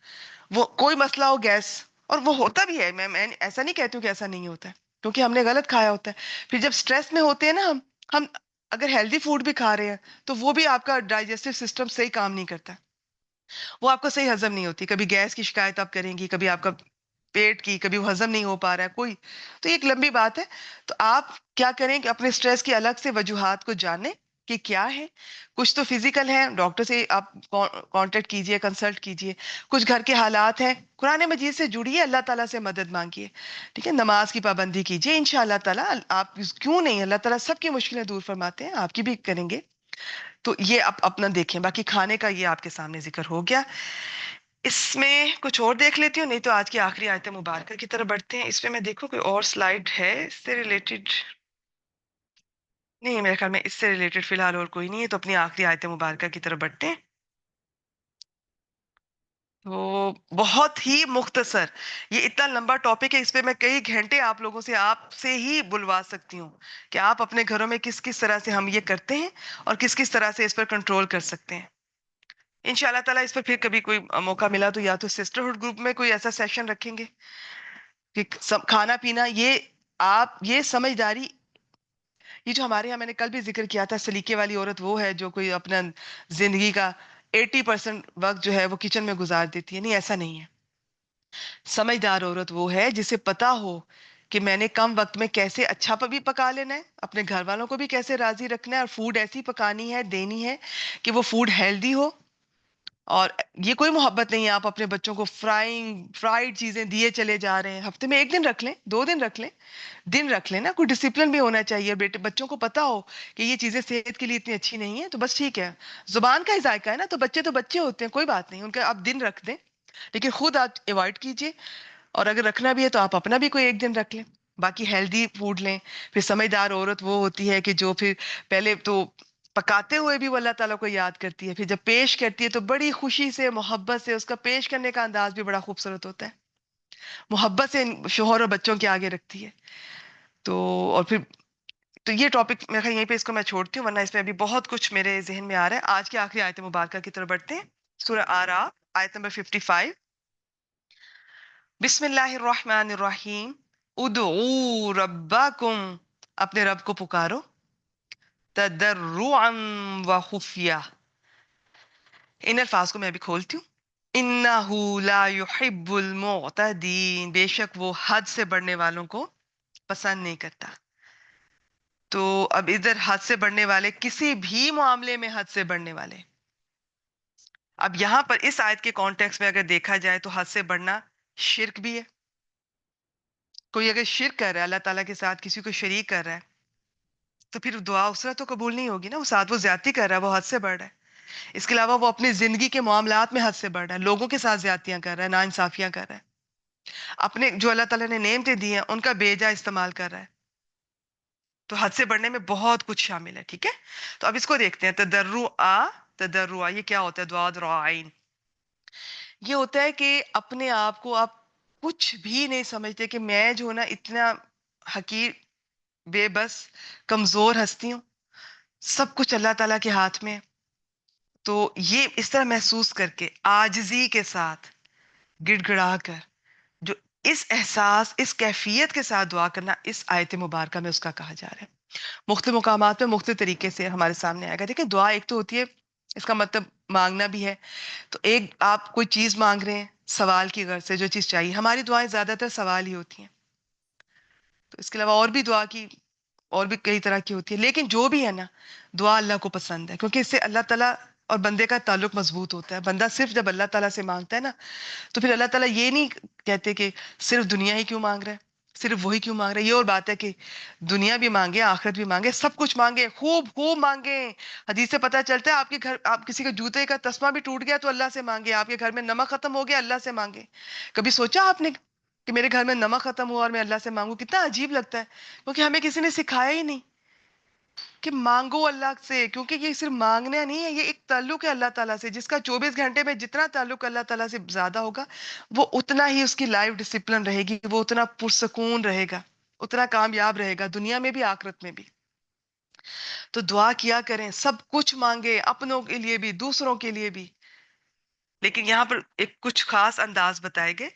وہ کوئی مسئلہ ہو گیس، اور وہ ہوتا بھی ہے، میں ایسا نہیں کہتی ہوں کہ ایسا نہیں ہوتا ہے، کیونکہ ہم نے غلط کھایا ہوتا ہے. پھر جب سٹریس میں ہوتے ہیں نا ہم اگر ہیلدی فوڈ بھی کھا رہے ہیں تو وہ بھی آپ کا ڈائجسٹو سسٹم صحیح کام نہیں کرتا، وہ آپ کو صحیح ہضم نہیں ہوتی. کبھی گیس کی شکایت آپ کریں گی، کبھی آپ کا پیٹ کی، کبھی وہ ہضم نہیں ہو پا رہا ہے کوئی. تو یہ ایک لمبی بات ہے. تو آپ کیا کریں کہ اپنے سٹریس کی الگ سے وجوہات کو جانیں کہ کیا ہے. کچھ تو فزیکل ہے، ڈاکٹر سے آپ کانٹیکٹ کیجئے، کنسلٹ کیجئے. کچھ گھر کے حالات ہیں، قرآن مجید سے جڑیے، اللہ تعالیٰ سے مدد مانگیے. ٹھیک ہے، نماز کی پابندی کیجئے، انشاءاللہ تعالیٰ آپ کیوں نہیں، اللہ تعالیٰ سب کی مشکلیں دور فرماتے ہیں، آپ کی بھی کریں گے. تو یہ آپ اپنا دیکھیں. باقی کھانے کا یہ آپ کے سامنے ذکر ہو گیا. اس میں کچھ اور دیکھ لیتی ہوں، نہیں تو آج کی آخری آیت مبارکہ کی طرف بڑھتے ہیں. اس میں میں دیکھوں کوئی اور سلائیڈ ہے اس سے ریلیٹڈ. نہیں، میرے خیال میں اس سے ریلیٹڈ فی الحال اور کوئی نہیں ہے، تو اپنی آخری آیت مبارکہ کی طرف بڑھتے ہیں. تو بہت ہی مختصر، یہ اتنا لمبا ٹاپک ہے، اس پہ میں کئی گھنٹے آپ لوگوں سے، آپ سے ہی بلوا سکتی ہوں کہ آپ اپنے گھروں میں کس کس طرح سے ہم یہ کرتے ہیں اور کس کس طرح سے اس پر کنٹرول کر سکتے ہیں. انشاءاللہ تعالیٰ اس پر پھر کبھی کوئی موقع ملا تو یا تو سسٹرہڈ گروپ میں کوئی ایسا سیشن رکھیں گے کہ سب کھانا پینا، یہ آپ یہ سمجھداری، یہ جو ہمارے یہاں میں نے کل بھی ذکر کیا تھا، سلیقے والی عورت وہ ہے جو کوئی اپنا زندگی کا 80% وقت جو ہے وہ کچن میں گزار دیتی ہے. نہیں، ایسا نہیں ہے. سمجھدار عورت وہ ہے جسے پتا ہو کہ میں نے کم وقت میں کیسے اچھا بھی پکا لینا ہے، اپنے گھر والوں کو بھی کیسے راضی رکھنا ہے، اور فوڈ ایسی پکانی ہے، دینی ہے کہ وہ فوڈ ہیلدی ہو. اور یہ کوئی محبت نہیں ہے آپ اپنے بچوں کو فرائیڈ چیزیں دیے چلے جا رہے ہیں. ہفتے میں 1 دن رکھ لیں، 2 دن رکھ لیں، دن رکھ لیں نا. کوئی ڈسپلن بھی ہونا چاہیے. بیٹے بچوں کو پتا ہو کہ یہ چیزیں صحت کے لیے اتنی اچھی نہیں ہیں، تو بس ٹھیک ہے، زبان کا ہی ذائقہ ہے نا، تو بچے ہوتے ہیں، کوئی بات نہیں، ان کا آپ دن رکھ دیں، لیکن خود آپ ایوائڈ کیجئے. اور اگر رکھنا بھی ہے تو آپ اپنا بھی کوئی 1 دن رکھ لیں، باقی ہیلدی فوڈ لیں. پھر سمجھدار عورت وہ ہوتی ہے کہ جو پھر پہلے تو پکاتے ہوئے بھی وہ اللہ تعالیٰ کو یاد کرتی ہے، پھر جب پیش کرتی ہے تو بڑی خوشی سے، محبت سے، اس کا پیش کرنے کا انداز بھی بڑا خوبصورت ہوتا ہے، محبت سے شوہر اور بچوں کے آگے رکھتی ہے. تو اور پھر تو یہ ٹاپک میرے خیال یہیں پہ اس کو میں چھوڑتی ہوں، ورنہ اس میں ابھی بہت کچھ میرے ذہن میں آ رہا ہے. آج کی آخری آیت مبارکہ کی طرف بڑھتے ہیں. سورہ آراف، آیت نمبر 55. بسم اللہ الرحمن الرحیم. ادعوا ربکم، اپنے رب کو پکارو، تضرعا وخفیہ. ان الفاظ کو میں بھی کھولتی ہوں. انہ لا يحب المعتدین، بے شک وہ حد سے بڑھنے والوں کو پسند نہیں کرتا. تو اب ادھر حد سے بڑھنے والے، کسی بھی معاملے میں حد سے بڑھنے والے. اب یہاں پر اس آیت کے کانٹیکس میں اگر دیکھا جائے تو حد سے بڑھنا شرک بھی ہے. کوئی اگر شرک کر رہا ہے، اللہ تعالیٰ کے ساتھ کسی کو شریک کر رہا ہے، تو پھر دعا اس طرح تو قبول نہیں ہوگی نا. وہ ساتھ وہ زیادتی کر رہا ہے، وہ حد سے بڑھ رہا ہے. اس کے علاوہ وہ اپنی زندگی کے معاملات میں حد سے بڑھ رہا ہے، لوگوں کے ساتھ زیادتیاں کر رہا ہے، ناانصافیاں کر رہا ہے، اپنے جو اللہ تعالیٰ نے نعمتیں دی ہیں ان کا بے جا استعمال کر رہا ہے. تو حد سے بڑھنے میں بہت کچھ شامل ہے. ٹھیک ہے، تو اب اس کو دیکھتے ہیں. تضرع یہ کیا ہوتا ہے؟ ضاد را عین. یہ ہوتا ہے کہ اپنے آپ کو آپ کچھ بھی نہیں سمجھتے کہ میں جو نا اتنا حقیر، بے بس، کمزور ہستی ہوں، سب کچھ اللہ تعالیٰ کے ہاتھ میں ہے. تو یہ اس طرح محسوس کر کے عاجزی کے ساتھ، گڑ گڑا کر، جو اس احساس، اس کیفیت کے ساتھ دعا کرنا، اس آیت مبارکہ میں اس کا کہا جا رہا ہے. مختلف مقامات میں مختلف طریقے سے ہمارے سامنے آئے گا. دیکھیں، دعا ایک تو ہوتی ہے، اس کا مطلب مانگنا بھی ہے. تو ایک آپ کوئی چیز مانگ رہے ہیں سوال کی غرض سے، جو چیز چاہیے. ہماری دعائیں زیادہ تر سوال ہی ہوتی ہیں. تو اس کے علاوہ اور بھی دعا کی اور بھی کئی طرح کی ہوتی ہے، لیکن جو بھی ہے نا، دعا اللہ کو پسند ہے، کیونکہ اس سے اللہ تعالیٰ اور بندے کا تعلق مضبوط ہوتا ہے. بندہ صرف جب اللہ تعالیٰ سے مانگتا ہے نا، تو پھر اللہ تعالیٰ یہ نہیں کہتے کہ صرف دنیا ہی کیوں مانگ رہا ہے، صرف وہی کیوں مانگ رہا ہے. یہ اور بات ہے کہ دنیا بھی مانگے، آخرت بھی مانگے، سب کچھ مانگے، خوب خوب مانگے. حدیث سے پتہ چلتا ہے آپ کے گھر، آپ کسی کے جوتے کا تسمہ بھی ٹوٹ گیا تو اللہ سے مانگے. آپ کے گھر میں نمک ختم ہو گیا، اللہ سے مانگے. کبھی سوچا آپ نے کہ میرے گھر میں نمک ختم ہوا اور میں اللہ سے مانگوں؟ کتنا عجیب لگتا ہے، کیونکہ ہمیں کسی نے سکھایا ہی نہیں کہ مانگو اللہ سے. کیونکہ یہ صرف مانگنا نہیں ہے، یہ ایک تعلق ہے اللہ تعالیٰ سے، جس کا 24 گھنٹے میں جتنا تعلق اللہ تعالیٰ سے زیادہ ہوگا، وہ اتنا ہی اس کی لائف ڈسپلن رہے گی، وہ اتنا پرسکون رہے گا، اتنا کامیاب رہے گا، دنیا میں بھی آخرت میں بھی. تو دعا کیا کریں، سب کچھ مانگے، اپنوں کے لیے بھی دوسروں کے لیے بھی، لیکن یہاں پر ایک کچھ خاص انداز بتائے گئے.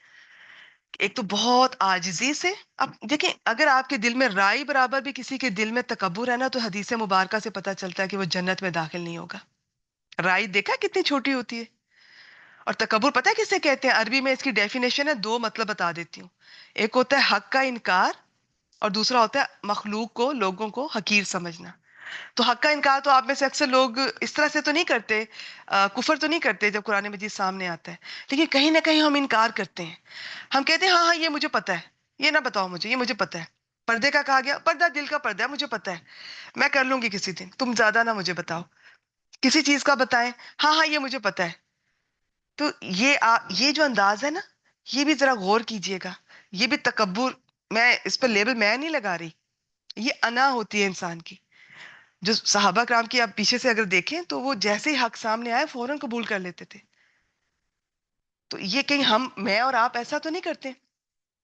ایک تو بہت عاجزی سے. اب دیکھیں اگر آپ کے دل میں رائی برابر بھی کسی کے دل میں تکبر ہے نا، تو حدیث مبارکہ سے پتہ چلتا ہے کہ وہ جنت میں داخل نہیں ہوگا. رائی دیکھا کتنی چھوٹی ہوتی ہے. اور تکبر پتہ ہے کسے کہتے ہیں؟ عربی میں اس کی ڈیفینیشن ہے، دو مطلب بتا دیتی ہوں. ایک ہوتا ہے حق کا انکار، اور دوسرا ہوتا ہے مخلوق کو، لوگوں کو حقیر سمجھنا. تو حق کا انکار تو آپ میں سے اکثر لوگ اس طرح سے تو نہیں کرتے، کفر تو نہیں کرتے جب قرآن مجید سامنے آتا ہے، لیکن کہیں نہ کہیں ہم انکار کرتے ہیں. ہم کہتے ہیں ہاں ہاں یہ مجھے پتا ہے، یہ نہ بتاؤ مجھے، یہ مجھے پتا ہے. پردے کا کہا گیا، پردہ دل کا پردہ ہے، مجھے پتا ہے، میں کر لوں گی کسی دن، تم زیادہ نہ مجھے بتاؤ. کسی چیز کا بتائیں، ہاں ہاں یہ مجھے پتا ہے. تو یہ جو انداز ہے نا، یہ بھی ذرا غور کیجئے گا. یہ بھی تکبر، میں اس پر لیبل میں نہیں لگا رہی، یہ انا ہوتی ہے انسان کی. جو صحابہ کرام کی آپ پیچھے سے اگر دیکھیں تو وہ جیسے ہی حق سامنے آئے فوراً قبول کر لیتے تھے. تو یہ کہیں میں اور آپ ایسا تو نہیں کرتے؟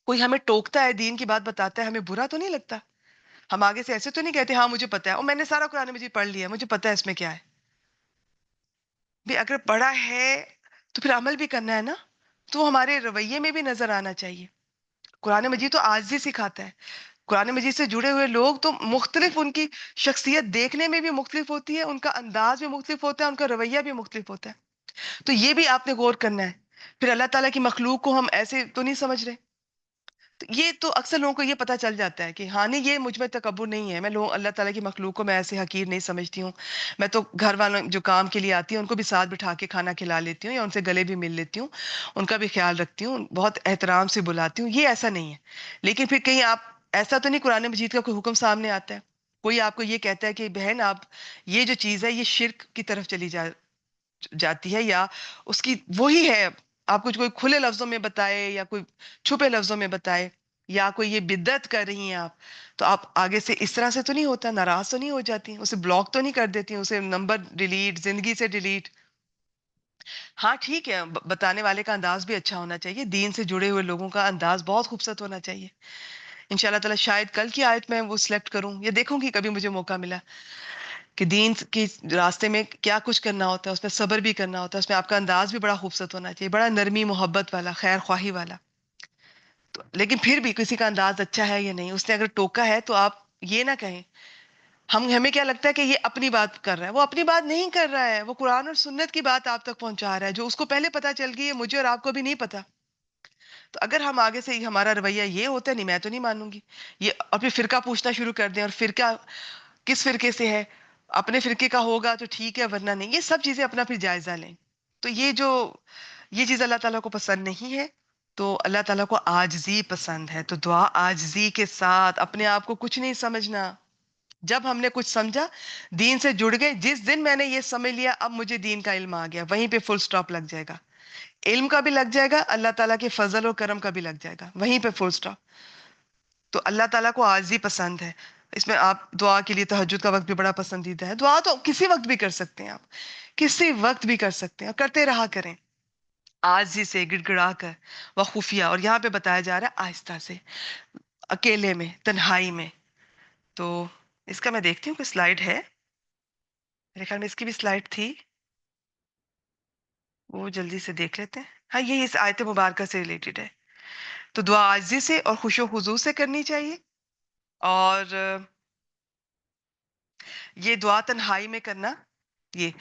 کوئی ہمیں ٹوکتا ہے، دین کی بات بتاتا ہے، ہمیں برا تو نہیں لگتا؟ ہم آگے سے ایسے تو نہیں کہتے ہاں مجھے پتا ہے، اور میں نے سارا قرآن مجید پڑھ لیا، مجھے پتا ہے اس میں کیا ہے. بھی اگر پڑھا ہے تو پھر عمل بھی کرنا ہے نا، تو وہ ہمارے رویے میں بھی نظر آنا چاہیے. قرآن مجید تو عاجزی سکھاتا ہے. قرآن مجید سے جڑے ہوئے لوگ تو مختلف، ان کی شخصیت دیکھنے میں بھی مختلف ہوتی ہے، ان کا انداز بھی مختلف ہوتا ہے، ان کا رویہ بھی مختلف ہوتا ہے. تو یہ بھی آپ نے غور کرنا ہے. پھر اللہ تعالیٰ کی مخلوق کو ہم ایسے تو نہیں سمجھ رہے. تو یہ تو اکثر لوگوں کو یہ پتہ چل جاتا ہے کہ ہاں نہیں یہ مجھ میں تکبر نہیں ہے، اللہ تعالیٰ کی مخلوق کو میں ایسے حقیر نہیں سمجھتی ہوں. میں تو گھر والوں جو کام کے لیے آتی ہیں ان کو بھی ساتھ بٹھا کے کھانا کھلا لیتی ہوں، یا ان سے گلے بھی مل لیتی ہوں، ان کا بھی خیال رکھتی ہوں، بہت احترام سے بلاتی ہوں. یہ ایسا نہیں ہے. لیکن پھر کہیں آپ ایسا تو نہیں قرآن مجید کا کوئی حکم سامنے آتا ہے، کوئی آپ کو یہ کہتا ہے کہ بہن آپ یہ جو چیز ہے یہ شرک کی طرف چلی جاتی ہے، یا اس کی وہی ہے، آپ کچھ کوئی کھلے لفظوں میں بتائے یا کوئی چھپے لفظوں میں بتائے، یا کوئی یہ بدعت کر رہی ہیں آپ، تو آپ آگے سے اس طرح سے تو نہیں ہوتا، ناراض تو نہیں ہو جاتی، اسے بلاک تو نہیں کر دیتی، اسے نمبر ڈیلیٹ، زندگی سے ڈیلیٹ. ہاں ٹھیک ہے، بتانے والے کا انداز بھی اچھا ہونا چاہیے، دین سے جڑے ہوئے لوگوں کا انداز بہت خوبصورت ہونا چاہیے. انشاءاللہ تعالی شاید کل کی آیت میں وہ سلیکٹ کروں یا دیکھوں گی کبھی مجھے موقع ملا کہ دین کے راستے میں کیا کچھ کرنا ہوتا ہے، اس میں صبر بھی کرنا ہوتا ہے، اس میں آپ کا انداز بھی بڑا خوبصورت ہونا چاہیے، بڑا نرمی محبت والا، خیر خواہی والا. تو لیکن پھر بھی کسی کا انداز اچھا ہے یا نہیں، اس نے اگر ٹوکا ہے تو آپ یہ نہ کہیں. ہمیں کیا لگتا ہے کہ یہ اپنی بات کر رہا ہے، وہ اپنی بات نہیں کر رہا ہے، وہ قرآن اور سنت کی بات آپ تک پہنچا رہا ہے جو اس کو پہلے پتا چل گئی ہے، مجھے اور آپ کو بھی نہیں پتا. تو اگر ہم آگے سے ہمارا رویہ یہ ہوتا ہے نہیں میں تو نہیں مانوں گی یہ، اور پھر فرقہ پوچھنا شروع کر دیں، اور فرقہ کس فرقے سے ہے، اپنے فرقے کا ہوگا تو ٹھیک ہے ورنہ نہیں، یہ سب چیزیں اپنا پھر جائزہ لیں. تو یہ چیز اللہ تعالیٰ کو پسند نہیں ہے. تو اللہ تعالیٰ کو عاجزی پسند ہے. تو دعا عاجزی کے ساتھ، اپنے آپ کو کچھ نہیں سمجھنا. جب ہم نے کچھ سمجھا، دین سے جڑ گئے، جس دن میں نے یہ سمجھ لیا اب مجھے دین کا علم آ گیا، وہیں پہ فل سٹاپ لگ جائے گا. علم کا بھی لگ جائے گا، اللہ تعالیٰ کے فضل و کرم کا بھی لگ جائے گا، وہیں پہ فل سٹاپ. تو اللہ تعالیٰ کو عاجزی پسند ہے. اس میں آپ دعا کے لیے تہجد کا وقت بھی بڑا پسندیدہ ہے. دعا تو کسی وقت بھی کر سکتے ہیں، آپ کسی وقت بھی کر سکتے ہیں، کرتے رہا کریں عاجزی سے، گڑ گڑا کر، وہ خفیہ. اور یہاں پہ بتایا جا رہا ہے آہستہ سے، اکیلے میں، تنہائی میں. تو اس کا میں دیکھتی ہوں کہ سلائیڈ ہے، میرے خیال میں اس کی بھی سلائیڈ تھی، وہ جلدی سے دیکھ لیتے ہیں. ہاں یہی اس آیت مبارکہ سے ریلیٹڈ ہے. تو دعا عاجزی سے اور خوش و خضوع سے کرنی چاہیے. اور یہ دعا تنہائی میں کرنا، یہ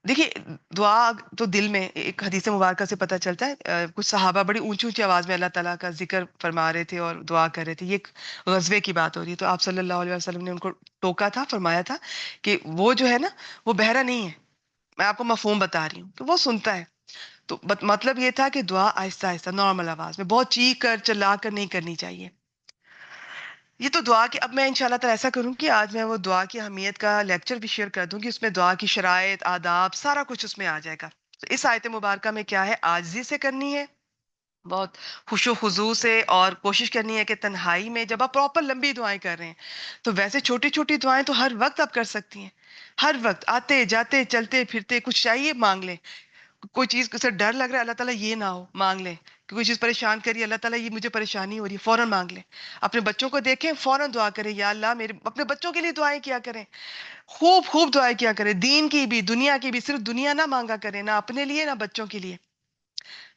دیکھیے دعا تو دل میں، ایک حدیث مبارکہ سے پتہ چلتا ہے کچھ صحابہ بڑی اونچی اونچی آواز میں اللہ تعالیٰ کا ذکر فرما رہے تھے اور دعا کر رہے تھے. یہ ایک غزوے کی بات ہو رہی ہے، تو آپ صلی اللہ علیہ وسلم نے ان کو ٹوکا تھا، فرمایا تھا کہ وہ جو ہے نا وہ بہرا نہیں ہے. میں آپ کو مفہوم بتا رہی ہوں کہ وہ سنتا ہے. تو مطلب یہ تھا کہ دعا آہستہ آہستہ نارمل آواز میں، بہت چیخ کر چلا کر نہیں کرنی چاہیے. یہ تو دعا کی، اب میں انشاءاللہ تعالیٰ ایسا کروں کہ آج میں وہ دعا کی اہمیت کا لیکچر بھی شیئر کر دوں کہ اس میں دعا کی شرائط، آداب، سارا کچھ اس میں آ جائے گا. تو اس آیت مبارکہ میں کیا ہے، عاجزی سے کرنی ہے، بہت خوش و خضوع سے، اور کوشش کرنی ہے کہ تنہائی میں جب آپ پراپر لمبی دعائیں کر رہے ہیں، تو ویسے چھوٹی چھوٹی دعائیں تو ہر وقت آپ کر سکتی ہیں. ہر وقت آتے جاتے چلتے پھرتے کچھ چاہیے مانگ لیں، کوئی چیز سے ڈر لگ رہا ہے اللہ تعالیٰ یہ نہ ہو، مانگ لیں. کہ کوئی چیز پریشان کری، اللہ تعالیٰ یہ مجھے پریشانی ہو رہی ہے، فوراً مانگ لیں. اپنے بچوں کو دیکھیں، فوراً دعا کریں، یا اللہ میرے اپنے بچوں کے لیے دعائیں کیا کریں، خوب خوب دعائیں کیا کریں، دین کی بھی دنیا کی بھی. صرف دنیا نہ مانگا کریں، نہ اپنے لیے نہ بچوں کے لیے.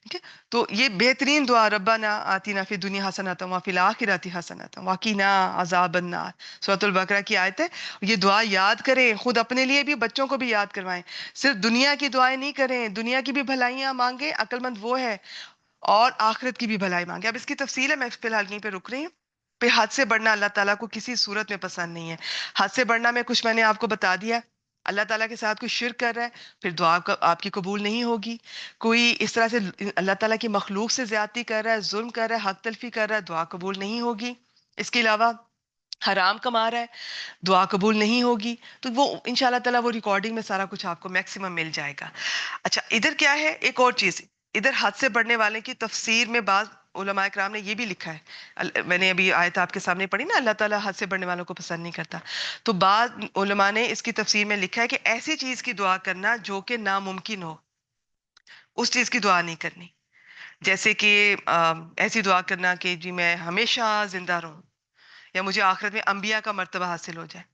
ٹھیک ہے. تو یہ بہترین دعا، ربنا آتینا فی الدنیا حسنۃ وفی الآخرۃ حسنۃ وقنا عذاب النار، سورۃ البقرہ کی آیت ہے. یہ دعا یاد کریں، خود اپنے لیے بھی بچوں کو بھی یاد کروائیں. صرف دنیا کی دعائیں نہیں کریں، دنیا کی بھی بھلائیاں مانگیں، عقل مند وہ ہے، اور آخرت کی بھی بھلائی مانگے. اب اس کی تفصیل ہے، میں فی الحال یہیں پہ رک رہی ہوں. پہ حد سے بڑھنا اللہ تعالیٰ کو کسی صورت میں پسند نہیں ہے. حد سے بڑھنا میں کچھ میں نے آپ کو بتا دیا. اللہ تعالیٰ کے ساتھ کوئی شرک کر رہا ہے، پھر دعا آپ کی قبول نہیں ہوگی. کوئی اس طرح سے اللہ تعالیٰ کی مخلوق سے زیادتی کر رہا ہے، ظلم کر رہا ہے، حق تلفی کر رہا ہے، دعا قبول نہیں ہوگی. اس کے علاوہ حرام کما رہا ہے، دعا قبول نہیں ہوگی. تو وہ انشاءاللہ تعالیٰ وہ ریکارڈنگ میں سارا کچھ آپ کو میکسیمم مل جائے گا. اچھا ادھر کیا ہے، ایک اور چیز ادھر حد سے بڑھنے والے کی تفسیر میں بعض علماء کرام نے یہ بھی لکھا ہے. میں نے ابھی آیت آپ کے سامنے پڑھی نا، اللہ تعالیٰ حد سے بڑھنے والوں کو پسند نہیں کرتا. تو بعض علماء نے اس کی تفسیر میں لکھا ہے کہ ایسی چیز کی دعا کرنا جو کہ ناممکن ہو، اس چیز کی دعا نہیں کرنی. جیسے کہ ایسی دعا کرنا کہ جی میں ہمیشہ زندہ رہوں، یا مجھے آخرت میں انبیاء کا مرتبہ حاصل ہو جائے،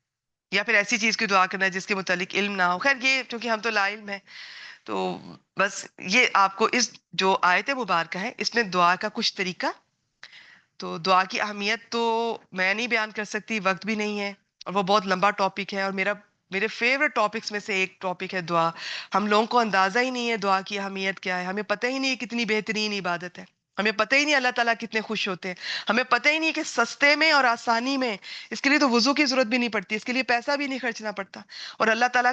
یا پھر ایسی چیز کی دعا کرنا جس کے متعلق علم نہ ہو. خیر یہ چونکہ ہم تو لا علم ہیں، تو بس یہ آپ کو اس جو آیت مبارکہ ہے اس میں دعا کا کچھ طریقہ. تو دعا کی اہمیت تو میں نہیں بیان کر سکتی، وقت بھی نہیں ہے، اور وہ بہت لمبا ٹاپک ہے، اور میرے فیورٹ ٹاپکس میں سے ایک ٹاپک ہے دعا. ہم لوگوں کو اندازہ ہی نہیں ہے دعا کی اہمیت کیا ہے، ہمیں پتہ ہی نہیں ہے کتنی بہترین عبادت ہے، ہمیں پتہ ہی نہیں اللہ تعالیٰ کتنے خوش ہوتے ہیں، ہمیں پتہ ہی نہیں کہ سستے میں اور آسانی میں اس کے لیے تو وضو کی ضرورت بھی نہیں پڑتی، اس کے لیے پیسہ بھی نہیں خرچنا پڑتا، اور اللہ تعالیٰ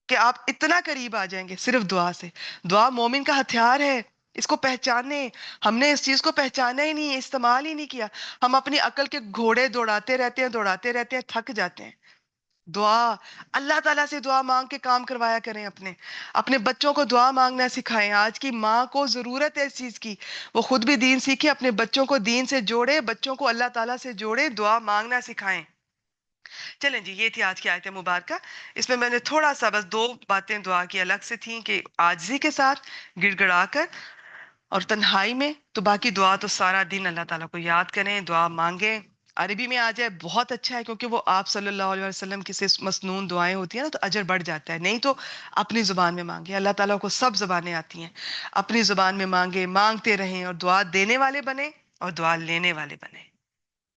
کہ آپ اتنا قریب آ جائیں گے صرف دعا سے. دعا مومن کا ہتھیار ہے، اس کو پہچانے. ہم نے اس چیز کو پہچانا ہی نہیں، استعمال ہی نہیں کیا. ہم اپنی عقل کے گھوڑے دوڑاتے رہتے ہیں، تھک جاتے ہیں. دعا، اللہ تعالیٰ سے دعا مانگ کے کام کروایا کریں. اپنے بچوں کو دعا مانگنا سکھائیں. آج کی ماں کو ضرورت ہے اس چیز کی، وہ خود بھی دین سیکھے، اپنے بچوں کو دین سے جوڑے، بچوں کو اللہ تعالیٰ سے جوڑے، دعا مانگنا سکھائیں. چلیں جی، یہ تھی آج کی آیت مبارکہ. اس میں نے تھوڑا سا بس دو باتیں دعا کی الگ سے تھیں کہ عاجزی کے ساتھ گڑ گڑا کر اور تنہائی میں. تو باقی دعا تو سارا دن اللہ تعالیٰ کو یاد کریں، دعا مانگیں. عربی میں آ جائے بہت اچھا ہے، کیونکہ وہ آپ صلی اللہ علیہ وسلم کی سے مسنون دعائیں ہوتی ہیں نا، تو اجر بڑھ جاتا ہے. نہیں تو اپنی زبان میں مانگیں. اللہ تعالیٰ کو سب زبانیں آتی ہیں، اپنی زبان میں مانگیں، مانگتے رہیں، اور دعا دینے والے بنیں اور دعا لینے والے بنیں.